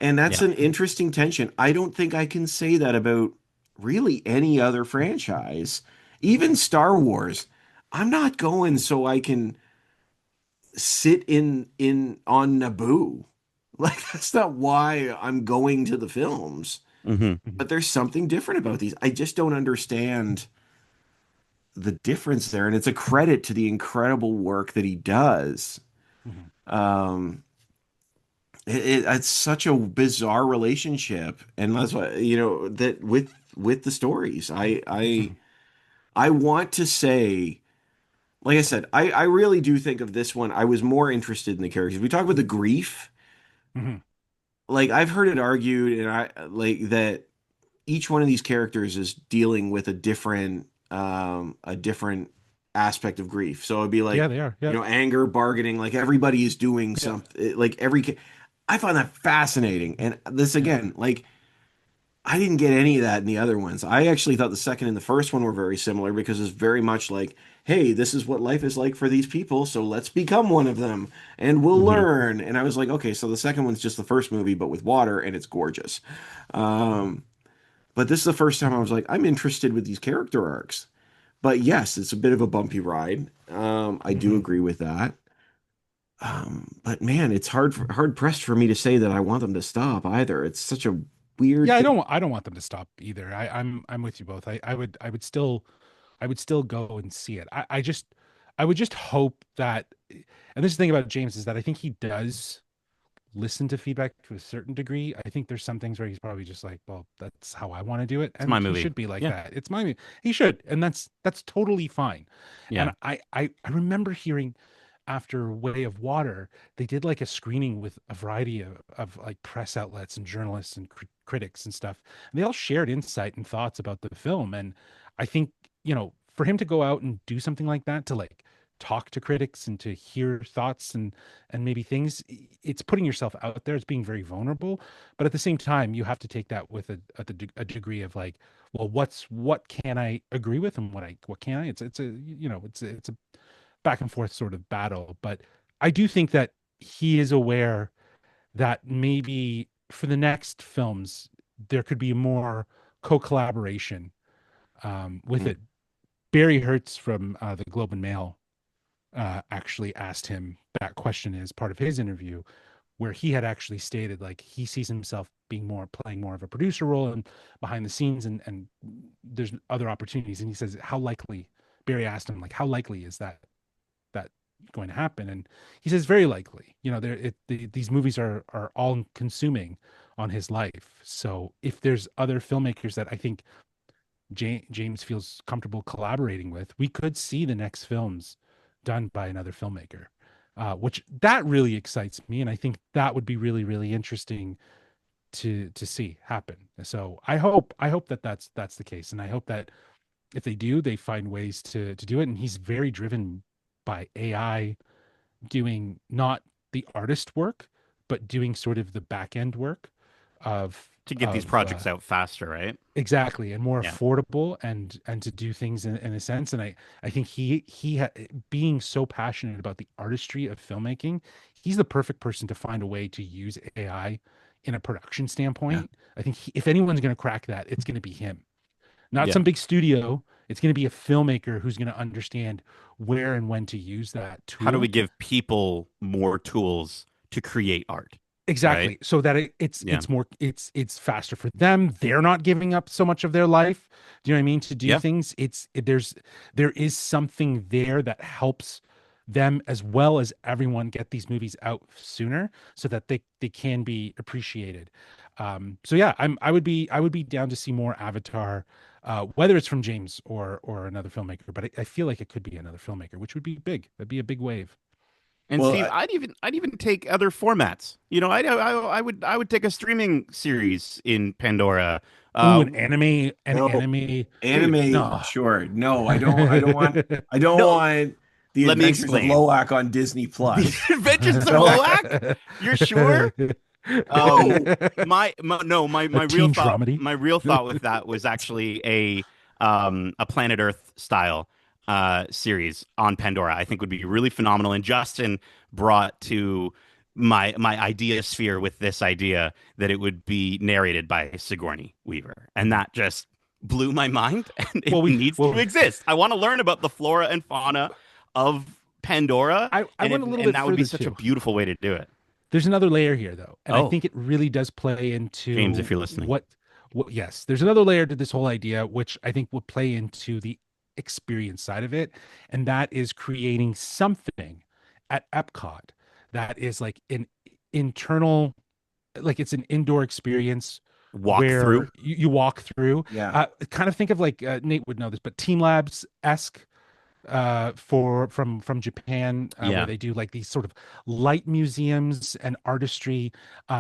And that's Yeah. an interesting tension. I don't think I can say that about really any other franchise. Even Star Wars. I'm not going so I can sit in on Naboo. Like that's not why I'm going to the films. Hmm. Mhm. But there's something different about these. I just don't understand the difference there, and it's a credit to the incredible work that he does. Mhm. Um, it's such a bizarre relationship, and that's why that with the stories. Mhm. I want to say, like I said, I really do think of this one. I was more interested in the characters. We talk about the grief. Mhm. Like I've heard it argued, and I like that each one of these characters is dealing with a different aspect of grief. So it'd be Yeah, like, they are. Yeah. anger, bargaining, like everybody is doing Yeah. something, like I find that fascinating. And this Yeah. again, like I didn't get any of that in the other ones. I actually thought the second and the first one were very similar because it's very much like, hey, this is what life is like for these people, so let's become one of them and we'll Hmm. learn. And I was like, okay, so the second one's just the first movie, but with water, and it's gorgeous. Um, but this is the first time I was like, I'm interested with these character arcs. But yes, it's a bit of a bumpy ride. I do Mhm. agree with that. But man, it's hard pressed for me to say that I want them to stop either. It's such a weird Yeah, I thing. don't want them to stop either. I'm with you both. I would still go and see it. I would just hope that, and this is the thing about James is that I think he does listen to feedback to a certain degree. I think there's some things where he's probably just like, well, that's how I want to do it, It's my and he movie. should be like Yeah. that. It's he should, and that's totally fine. Yeah. And I remember hearing, after Way of Water, they did like a screening with a variety of like press outlets and journalists and critics and stuff. And they all shared insight and thoughts about the film. And I think, for him to go out and do something like that, to like talk to critics and to hear thoughts and maybe things, it's putting yourself out there. It's being very vulnerable. But at the same time, you have to take that with a degree of like, well, what can I agree with and what can I? It's a back and forth sort of battle. But I do think that he is aware that maybe for the next films there could be more co-collaboration with Mm. it. Barry Hertz from the Globe and Mail actually asked him that question as part of his interview, where he had actually stated like he sees himself playing more of a producer role and behind the scenes, and there's other opportunities. And he says, how likely? Barry asked him like, how likely is that going to happen? And he says very likely. These movies are all consuming on his life. So if there's other filmmakers that I think James feels comfortable collaborating with, we could see the next films done by another filmmaker, which that really excites me, and I think that would be really, really interesting to see happen. So I hope that that's the case, and I hope that if they do, they find ways to do it. And he's very driven by AI doing not the artist work, but doing sort of the back end work of To get these of projects out faster, right? exactly, and more Yeah. affordable, and to do things in a sense. And I think being so passionate about the artistry of filmmaking, he's the perfect person to find a way to use AI in a production Yeah. standpoint. I think if anyone's going to crack that, it's going to be him, not Yeah. some big studio. It's going to be a filmmaker who's going to understand where and when to use that How do we tool. give people more tools to create art, right? Exactly. So that it's Yeah. it's more it's faster for them. They're not giving up so much of their life. Do you know what I mean? To do Yeah. things. There is something there that helps them as well as everyone get these movies out sooner so that they can be appreciated. So yeah, I would be down to see more Avatar, whether it's from James or another filmmaker. But I feel like it could be another filmmaker, which would be big. That'd be a big wave. And Well, Steve, I'd even take other formats. I would take a streaming series in Pandora. Ooh, Uh, an no, anime. anime, No. sure. No, I don't no, want The let me Adventures of explain. Loak on Disney The Plus. Adventures of No, Loak. You're sure? no. My A real teen thought dramedy. my real thought with that was actually a Planet Earth style series on Pandora. I think would be really phenomenal. And Justin brought to my idea sphere with this idea that it would be narrated by Sigourney Weaver, and that just blew my mind. And Well, it needs to exist. I want to learn about the flora and fauna of Pandora, I and went a little and bit that would be further such a too. beautiful way to do it. There's another layer here though, and I Oh, think it really does play James, into if you're listening. what yes, there's another layer to this whole idea, which I think will play into the experience side of it, and that is creating something at Epcot that is like an internal, like it's an indoor experience Walk through. where you walk through. Yeah. Kind of think of like Nate would know this, but Team Labs esque from Japan, where Yeah. they do like these sort of light museums and artistry.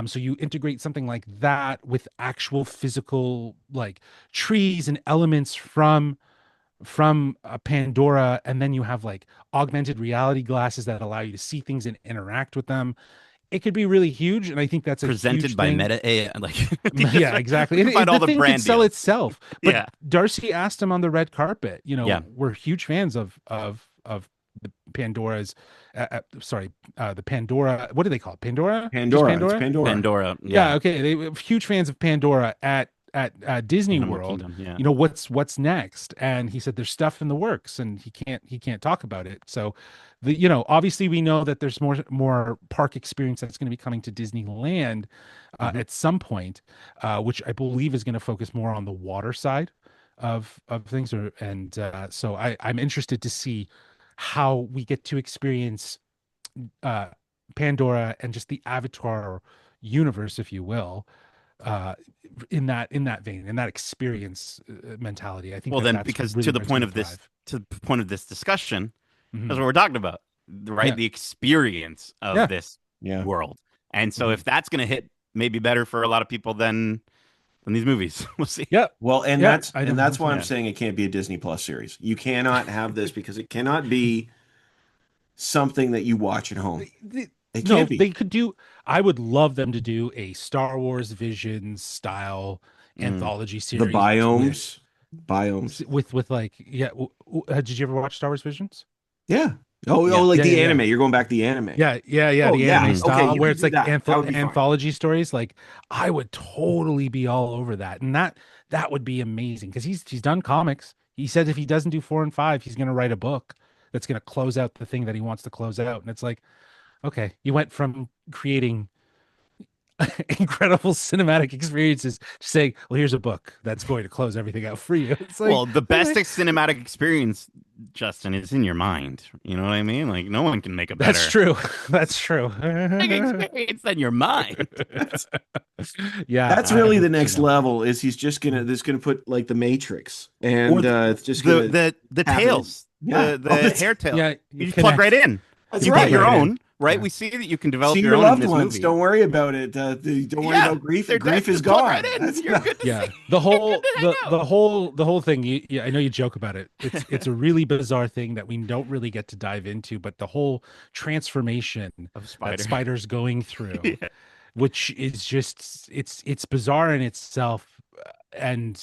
So you integrate something like that with actual physical like trees and elements from Pandora, and then you have like augmented reality glasses that allow you to see things and interact with them. It could be really huge, and I think that's a Presented huge by thing. Meta AI. Like, Yeah, exactly. we can find The all the thing could brand sell deals. itself. But Yeah. Darcy asked him on the red carpet. Yeah. We're huge fans of the Pandora's. The Pandora. What do they call it? Pandora? Just Pandora. It's Pandora? Pandora. Pandora. Yeah. Yeah. Okay. They were huge fans of Pandora at Disney Animal World. Kingdom. Yeah. What's next? And he said there's stuff in the works, and he can't talk about it. So, obviously we know that there's more park experience that's going to be coming to Disneyland Mhm. at some point, which I believe is going to focus more on the water side of things. So I'm interested to see how we get to experience uh, Pandora and just the Avatar universe, if you will, uh in that vein, in that experience mentality. I think Well, that then, that's because really to the where it's point going of to this, thrive. to the point of this discussion, Mhm. that's what we're talking about. right? Yeah. The experience of Yeah. this Yeah. world. And so Mhm. if that's going to hit maybe better for a lot of people than these movies, we'll see. Yeah. Well, and Yeah. that's I and know. that's why I'm Yeah. saying it can't be a Disney Plus series. You cannot have this because it cannot be something that you watch at home. It No, can't be. they could do. I would love them to do a Star Wars Visions style Mm. anthology The series biomes. with like yeah. Did you ever watch Star Wars Visions? Yeah. Oh, Yeah. like Yeah, yeah, the yeah. anime. You're going back to the anime. Yeah, Oh, the yeah. anime Mhm. Okay, style you where could it's do like that. That would be fine. anthology stories. Like I would totally be all over that, and that would be amazing because he's done comics. He said if he doesn't do 4 and 5, he's going to write a book that's going to close out the thing that he wants to close out. And it's like, okay, you went from creating incredible cinematic experiences to saying, well, here's a book that's going to close everything out for you. It's like, Well, the best okay, cinematic experience, Justin, is in your mind. You know what I mean? Like no one can make a that's better true. That's true. experience than your mind. That's Yeah, that's really the you next know. level is he's just gonna this gonna put like the Matrix Or and it's just the gonna the happen. tails, Yeah. Oh, the hair tail. Yeah, you You just plug right connect. in. that's You You plug get right. your right in. own, right? Yeah. We see that you can See develop your your own in loved this ones. movie. Don't worry about it. Don't worry Yeah, about grief. they're Grief dead. is Just plug right gone. in. That's You're good to Yeah, see. the You're whole good to hang out. the whole thing. Yeah, I know you joke about it. It's a really bizarre thing that we don't really get to dive into, but the whole transformation Of that Spider. Spider's going through, Yeah. which is just it's bizarre in itself, and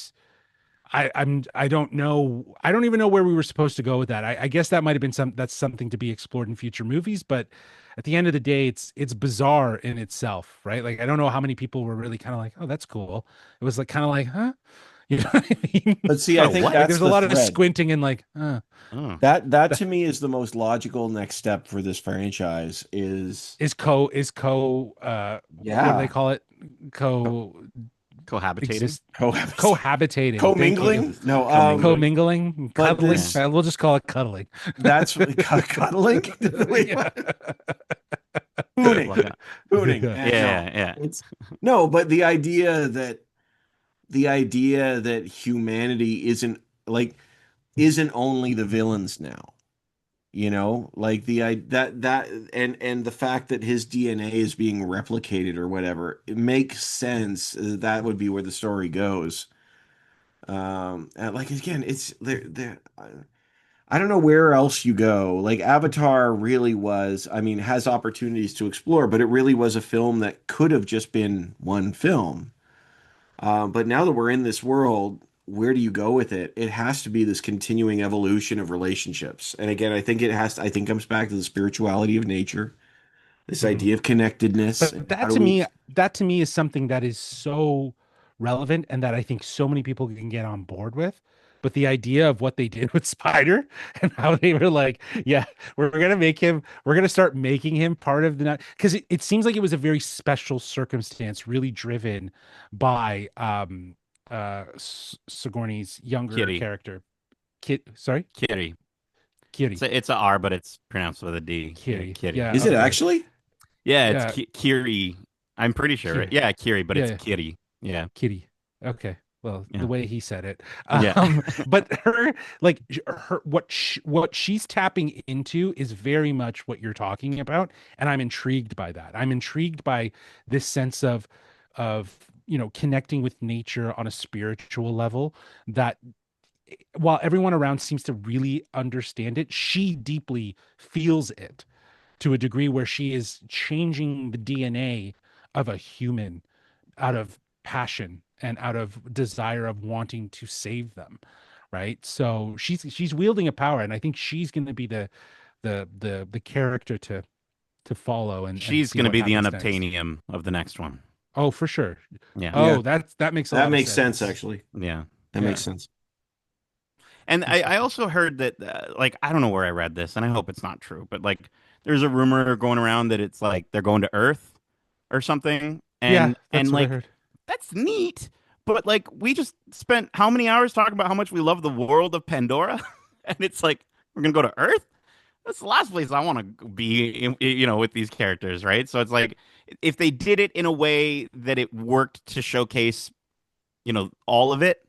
I don't know. I don't even know where we were supposed to go with that. I guess that might have been that's something to be explored in future movies, but at the end of the day, it's bizarre in itself, right? Like I don't know how many people were really kind of like, oh, that's cool. It was like kind of like, huh? You know what I mean? But see, I Oh, think what? Like that's there's a the lot of thread. squinting and like, Oh. That to me is the most logical next step for this franchise is what do they yeah, call it? Co Cohabitating? exist cohabiting, cohabitating. Thank you. commingling. No, Commingling. Co-mingling, but cuddling. Yeah. this We'll just call it cuddling. that's cuddling. Wait, Yeah. what? Pooning, Like a- pooning. Yeah. No, yeah, yeah. it's no, but the idea that humanity isn't only the villains now. Like that and the fact that his DNA is being replicated or whatever, it makes sense. That would be where the story goes. And like again, it's there. I don't know where else you go. Like Avatar really was, I mean, has opportunities to explore, but it really was a film that could have just been one film. But now that we're in this world, where do you go with it? It has to be this continuing evolution of relationships. And again, I think comes back to the spirituality of nature, this Mhm. idea of connectedness, But and how do we that to me is something that is so relevant and that I think so many people can get on board with. But the idea of what they did with Spider and how they were like, yeah, we're gonna start making him part of the night because it seems like it was a very special circumstance, really driven by Sigourney's younger Kitty. character. Sorry, Kitty. Kitty. It's a R, but it's pronounced with a D. Yeah, Kitty. Kitty. Yeah, is it okay. actually? Yeah, it's Yeah, Kiri. I'm pretty sure. Right? Kiri. Yeah, Kiri, but Yeah, it's yeah. Kitty. Yeah, Kitty. Okay. Well, the yeah, way he said it. yeah. But her like her what she's tapping into is very much what you're talking about, and I'm intrigued by that. I'm intrigued by this sense of connecting with nature on a spiritual level that while everyone around seems to really understand it, she deeply feels it to a degree where she is changing the DNA of a human out of passion and out of desire of wanting to save them, right? So she's wielding a power, and I think she's going to be the character to follow and She's see gonna what be the happens next. unobtainium of the next one. Oh, for sure. Yeah, Yeah, Oh, that makes a that lot of makes sense sense. actually. yeah. That Yeah, makes sense. And I interesting. also heard that, like, I don't know where I read this, and I hope it's not true, but like, there's a rumor going around that it's like they're going to Earth or something, Yeah, and that's what I like, heard. that's neat. But like, we just spent how many hours talking about how much we love the world of Pandora, and it's like we're gonna go to Earth. That's the last place I want to be, with these characters, right? So it's like if they did it in a way that it worked to showcase, all of it,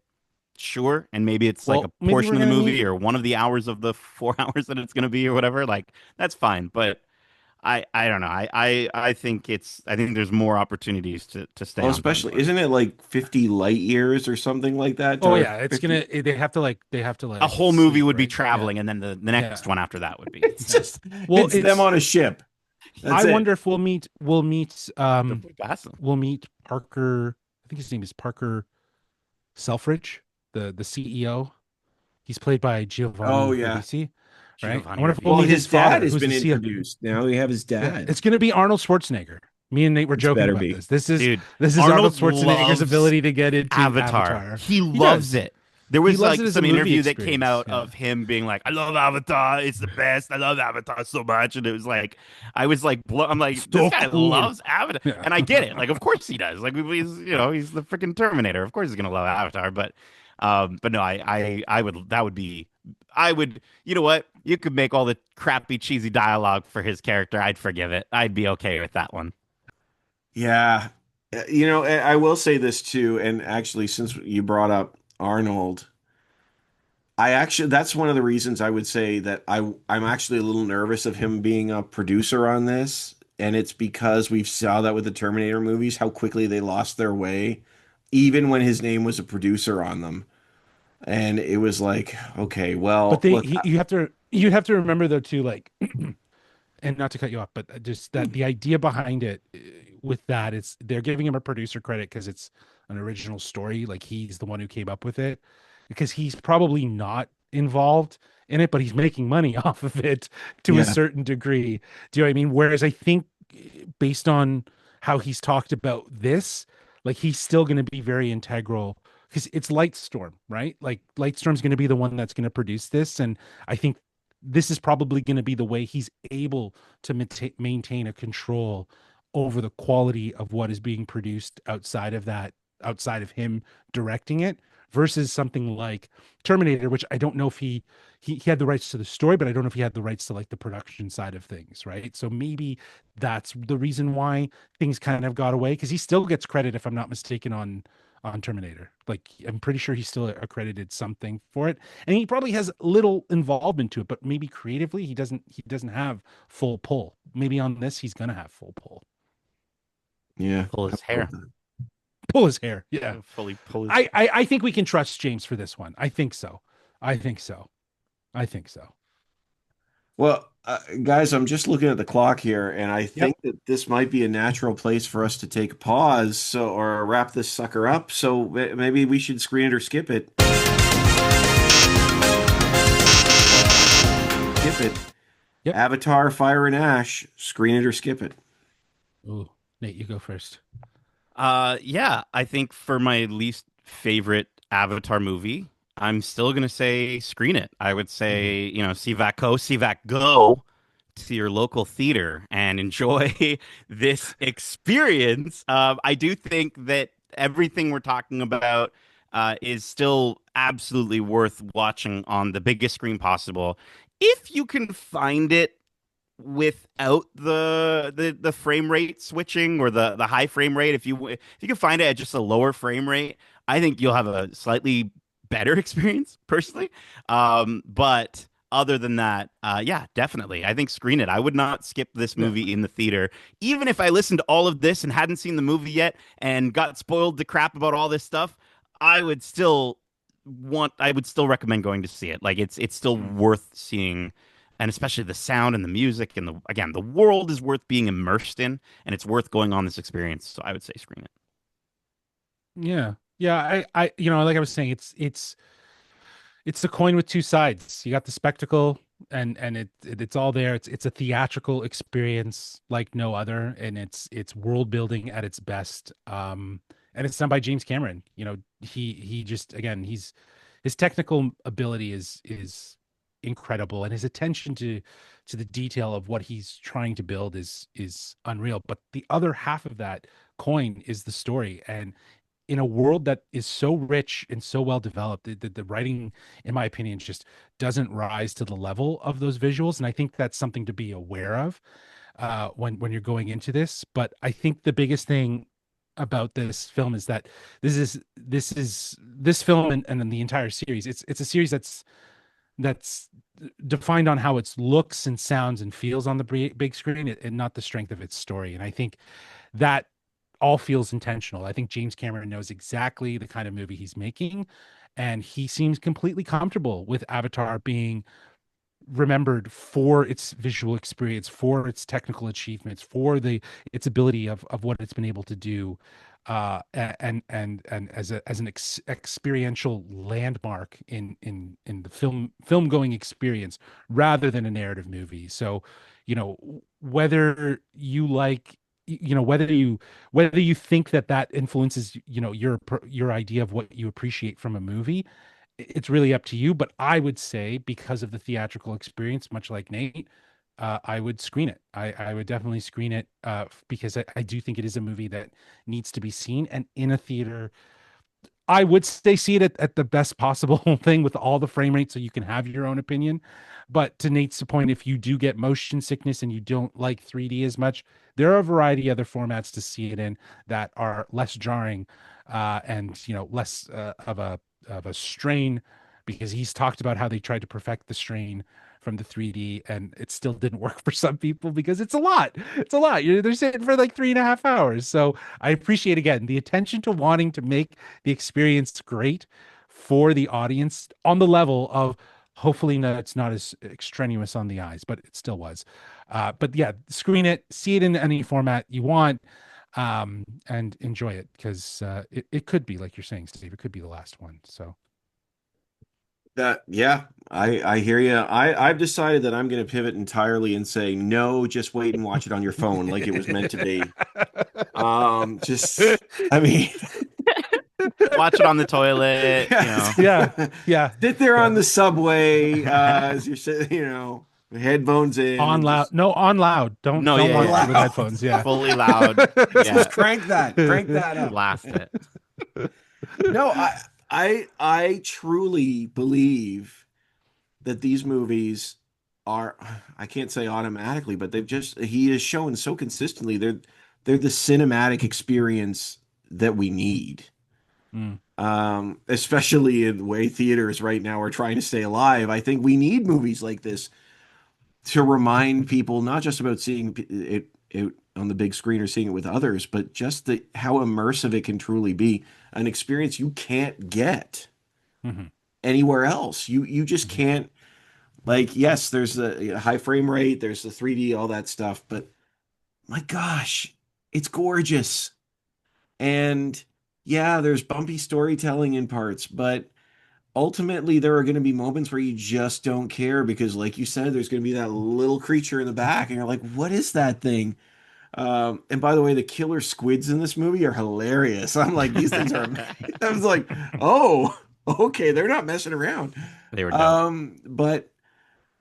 sure, and maybe it's like a Well, maybe portion we're of the gonna movie meet. or one of the hours of the 4 hours that it's going to be or whatever. Like that's fine, but I don't know. I think I think there's more opportunities to stay Well, on especially, Pandora. isn't it like 50 light years or something like that? Oh Or yeah, it's 50? gonna. They have to let A it whole movie sleep, would be right? Yeah, traveling, and then the next yeah, one after that would be. It's yeah. just, Well, it's them it's. on a ship. I That's it. wonder if Don't put it past them. we'll meet Parker. I think his name is Parker Selfridge, the CEO. He's played by Oh, Giovanni yeah. Ribisi, right? I Giovanni wonder if we'll Well, meet Ribisi. his his dad father, has who's the been CEO. introduced. Now we have his Yeah, dad. it's going to be Arnold Schwarzenegger. Me and Nate were It's joking better about be. this. This Dude, is Arnold Arnold Schwarzenegger's loves ability to get into Avatar. Avatar. He He loves does. it. There He was loves it like as a some movie interview that came experience. out Yeah. of him being like, "I love Avatar. It's the best. I love Avatar so much." And it was like, I was like, I'm like, this So guy cool. loves Avatar, Yeah. and I get it. Like, of course he does. Like, he's the freaking Terminator. Of course he's gonna love Avatar. But no, I would that would be, I would. You know what? You could make all the crappy, cheesy dialogue for his character. I'd forgive it. I'd be okay with that one. Yeah. I will say this too, and actually, since you brought up Arnold, that's one of the reasons I would say that I'm actually a little nervous of him being a producer on this, and it's because we saw that with the Terminator movies, how quickly they lost their way, even when his name was a producer on them. And it was like, okay, But well, look, you have to remember though too, like, and not to cut you off, but just that the idea behind it with that is they're giving him a producer credit because it's an original story. Like he's the one who came up with it, because he's probably not involved in it, but he's making money off of it to a yeah, certain degree. Do you know what I mean? Whereas I think based on how he's talked about this, like he's still going to be very integral because it's Lightstorm, right? Like Lightstorm's going to be the one that's going to produce this, and I think this is probably going to be the way he's able to maintain a control over the quality of what is being produced outside of him directing it, versus something like Terminator, which I don't know if he had the rights to the story, but I don't know if he had the rights to like the production side of things, right? So maybe that's the reason why things kind of got away, because he still gets credit, if I'm not mistaken, on Terminator. Like I'm pretty sure he's still accredited something for it, and he probably has little involvement to it, but maybe creatively he doesn't have full pull. Maybe on this he's gonna have full pull. yeah. Pull I his hope hair. that. Pull his hair. Yeah. Fully pull his. I think we can trust James for this one. I think so. I think so. I think so. Well, guys, I'm just looking at the clock here, and I Yep. think that this might be a natural place for us to take a pause, or wrap this sucker up. So maybe we should screen it or skip it. Skip it. Yep. Avatar, Fire and Ash. Screen it or skip it. Ooh, Nate, you go first. Yeah, I think for my least favorite Avatar movie, I'm still gonna say screen it. I would Mhm. say, CVAC go to your local theater and enjoy this experience. I do think that everything we're talking about is still absolutely worth watching on the biggest screen possible. If you can find it without the frame rate switching or the high frame rate, if you can find it at just a lower frame rate, I think you'll have a slightly better experience personally. But other than that, yeah, definitely, I think screen it. I would not skip this Yeah. movie in the theater, even if I listened to all of this and hadn't seen the movie yet and got spoiled to crap about all this stuff. I would still I would still recommend going to see it. Like it's still worth seeing, and especially the sound and the music and the world is worth being immersed in, and it's worth going on this experience. So I would say screen it. Yeah. Yeah. Like I was saying, it's the coin with two sides. You got the spectacle, and it's all there. It's a theatrical experience like no other, and it's world building at its best. And it's done by James Cameron. He just, again, his technical ability is incredible, and his attention to the detail of what he's trying to build is unreal. But the other half of that coin is the story, and in a world that is so rich and so well developed, the writing, in my opinion, just doesn't rise to the level of those visuals. And I think that's something to be aware of when you're going into this. But I think the biggest thing about this film is that this film and then the entire series. It's a series that's defined on how it looks and sounds and feels on the big screen, and not the strength of its story. And I think that all feels intentional. I think James Cameron knows exactly the kind of movie he's making, and he seems completely comfortable with Avatar being remembered for its visual experience, for its technical achievements, for the its ability of what it's been able to do, and as an experiential landmark in the film going experience rather than a narrative movie. So, whether you like whether you think that influences your idea of what you appreciate from a movie, it's really up to you. But I would say, because of the theatrical experience, much like Nate, I would screen it. I would definitely screen it, because I do think it is a movie that needs to be seen and in a theater. I would say see it at the best possible thing with all the frame rate so you can have your own opinion. But to Nate's point, if you do get motion sickness and you don't like 3D as much, there are a variety of other formats to see it in that are less jarring, and less of a strain, because he's talked about how they tried to perfect the strain from the 3D and it still didn't work for some people because it's a lot. It's a lot. They're sitting for like 3.5 hours. So I appreciate, again, the attention to wanting to make the experience great for the audience on the level of, hopefully it's not as extraneous on the eyes, but it still was. But yeah, screen it, see it in any format you want, and enjoy it, because it could be, like you're saying, Steve, it could be the last one. So That yeah, I hear you. I've decided that I'm going to pivot entirely and say no, just wait and watch it on your phone like it was meant to be. Just I mean, Watch it on the toilet, yes. yeah, yeah, Sit there yeah. on the subway as you're sitting, headphones in On and loud, just no, on loud. Don't No, don't yeah, on watch it yeah. with loud. headphones. Yeah. Fully loud. Just Yeah. crank that up. Blast it. No, I truly believe that these movies are, I can't say automatically, but he has shown so consistently they're the cinematic experience that we need. Mm, Especially in the way theaters right now are trying to stay alive. I think we need movies like this to remind people not just about seeing it on the big screen or seeing it with others, but just how immersive it can truly be. An experience you can't get mhm, anywhere else. You just mhm, can't. Like, yes, there's the high frame rate, there's the 3D, all that stuff, but my gosh, it's gorgeous. And yeah, there's bumpy storytelling in parts, but ultimately there are going to be moments where you just don't care because, like you said, there's going to be that little creature in the back, and you're like, what is that thing? And by the way, the killer squids in this movie are hilarious. I'm like, these things are amazing. I was like, oh, okay, they're not messing around. They were dope.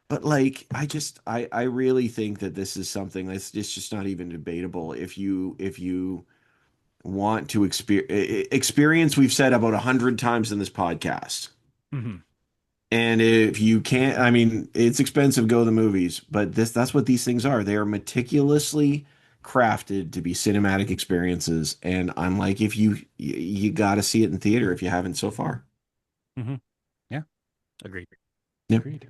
But like I really think that this is something that's just not even debatable. If you want to experience, we've said about 100 times in this podcast. mhm, And if you can't, I mean, it's expensive, go to the movies, but that's what these things are. They are meticulously crafted to be cinematic experiences. And I'm like, if you got to see it in theater if you haven't so far. mhm. Yeah, Agreed. Yeah. agreed.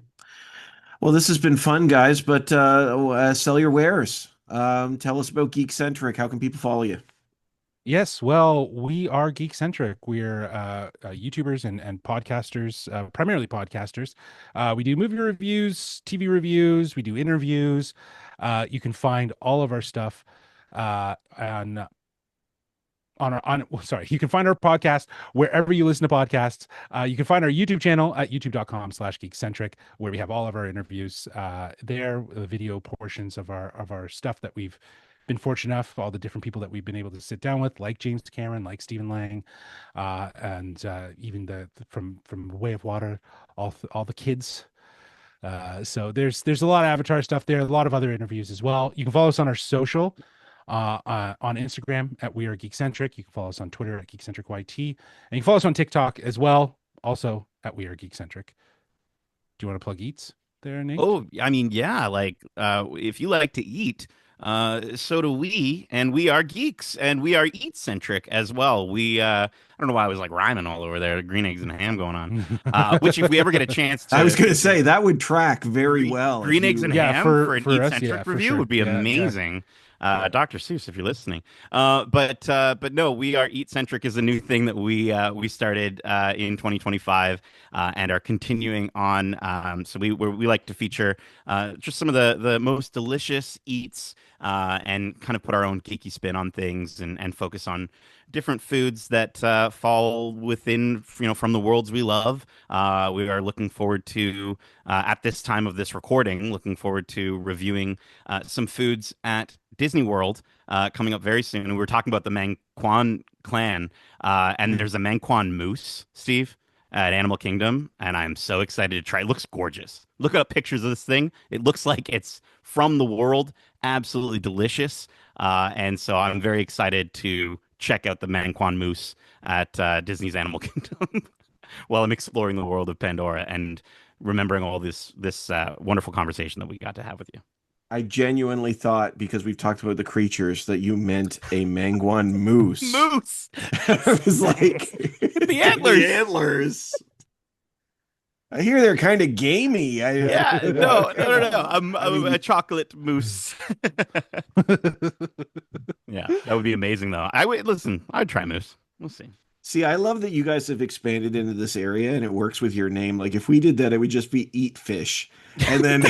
Well, this has been fun, guys, but sell your wares. Tell us about GeekCentric. How can people follow you? Yes, well, we are geek-centric. We're YouTubers and podcasters, primarily podcasters. We do movie reviews, TV reviews, we do interviews. You can find all of our stuff on our on well, sorry, you can find our podcast wherever you listen to podcasts. You can find our YouTube channel at youtube.com/geekcentric, where we have all of our interviews there, the video portions of our stuff that we've been fortunate enough, all the different people that we've been able to sit down with, like James Cameron, like Stephen Lang, and even from Way of Water, all the kids. So there's a lot of Avatar stuff there, a lot of other interviews as well. You can follow us on our social, on Instagram at We Are Geekcentric. You can follow us on Twitter at GeekCentricYT, and you can follow us on TikTok as well, also at We Are Geekcentric. Do you want to plug eats there, Nate? Oh, I mean, yeah, like if you like to eat, so do we, and we are geeks, and we are eat-centric as well. I don't know why I was like rhyming all over there, green eggs and ham going on. Which if we ever get a chance I was to going to say that would track very well if green eggs and you. Yeah, ham for an for us, eat-centric yeah, for review sure. would be Yeah, yeah. amazing. Dr. Seuss, if you're listening. But no, we are eat-centric is a new thing that we started in 2025 and are continuing on. So we like to feature just some of the most delicious eats and kind of put our own geeky spin on things and focus on different foods that fall within, from the worlds we love. We are looking forward to, at this time of this recording, looking forward to reviewing some foods at Disney World coming up very soon. And we were talking about the Mangkwan clan, and there's a Mangkwan moose, Steve, at Animal Kingdom, and I'm so excited to try. It looks gorgeous. Look up pictures of this thing. It looks like it's from the world. Absolutely delicious. And so I'm very excited to check out the Mangkwan moose at Disney's Animal Kingdom while I'm exploring the world of Pandora and remembering all this wonderful conversation that we got to have with you. I genuinely thought, because we've talked about the creatures, that you meant a Mangwan moose. Moose! I was like, The antlers! The antlers. I hear they're kind of gamey. Yeah, no. I'm a chocolate moose. Yeah, that would be amazing, though. Listen, I'd try moose. We'll see. See, I love that you guys have expanded into this area and it works with your name. Like, if we did that, it would just be Eat Fish. And then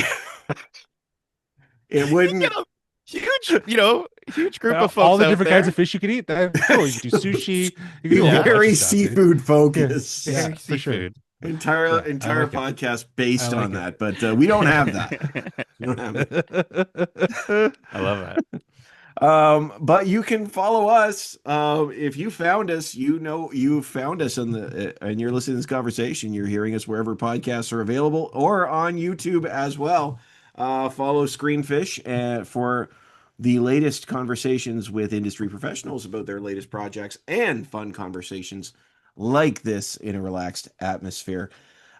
it wouldn't. You know, huge group of folks. All the out different there. kinds of fish you could eat. You can do sushi. You can do a whole bunch Very of stuff, dude. seafood focused. Yeah, for sure. Seafood. Entire like it. podcast based I like on it. that, but we don't have that. We don't have it. I love that. But you can follow us. If you found us, you found us and you're listening to this conversation. You're hearing us wherever podcasts are available or on YouTube as well. Follow Screenfish for the latest conversations with industry professionals about their latest projects and fun conversations like this in a relaxed atmosphere.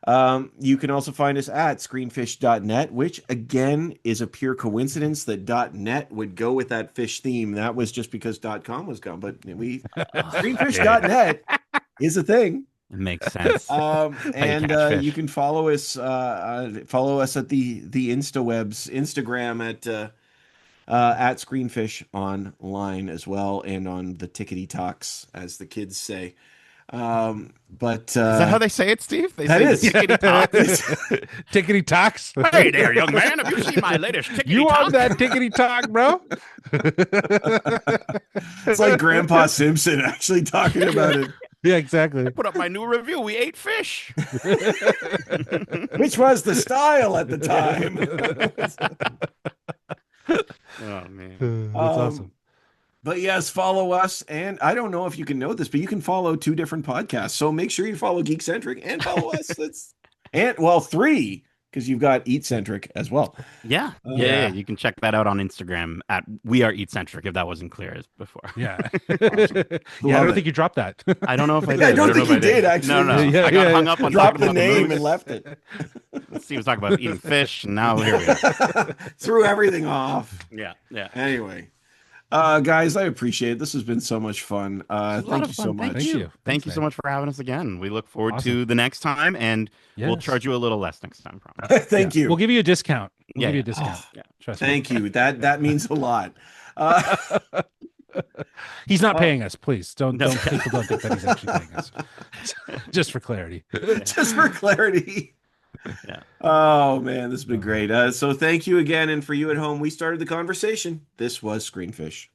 You can also find us at screenfish.net, which again is a pure coincidence that .net would go with that fish theme. That was just because .com was gone, but screenfish.net is a thing. It makes sense. And you can follow us at the Instawebs, Instagram at Screenfish online as well, and on the Tickety Talks, as the kids say. But is that how they say it, Steve? They that say is. Tickety talks. Hey there, young man. Have you seen my latest tickety You talk? on that tickety talk, bro? It's like Grandpa Simpson actually talking about it. Yeah, exactly. Put up my new review. We ate fish. Which was the style at the time. Oh man. That's awesome. But yes, follow us. And I don't know if you can know this, but you can follow 2 different podcasts. So make sure you follow GeekCentric and follow us. Well, 3, because you've got EatCentric as well. Yeah. Yeah. You can check that out on Instagram at We Are Eat-Centric, if that wasn't clear as before. Yeah. Awesome. Yeah, I don't think you dropped that. I don't know if I did. I don't think know you if I did, actually. No. Yeah, I got hung up on Dropped talking the about name moose. and left it. Steve was talking about eating fish, and now here we are. Threw everything off. Yeah. Anyway. Guys, I appreciate it. This has been so much fun. Thank you so much. Thank you so much for having us again. We look forward to the next time, and we'll charge you a little less next time. Promise. Thank you. We'll give you a discount. We'll give you a Oh, discount. Trust me. thank you. That means a lot. He's not paying us, please. Don't people don't think that he's actually paying us. Just for clarity. Just for clarity. Yeah. Oh man, this has been great. So thank you again, and for you at home, we started the conversation. This was Screenfish.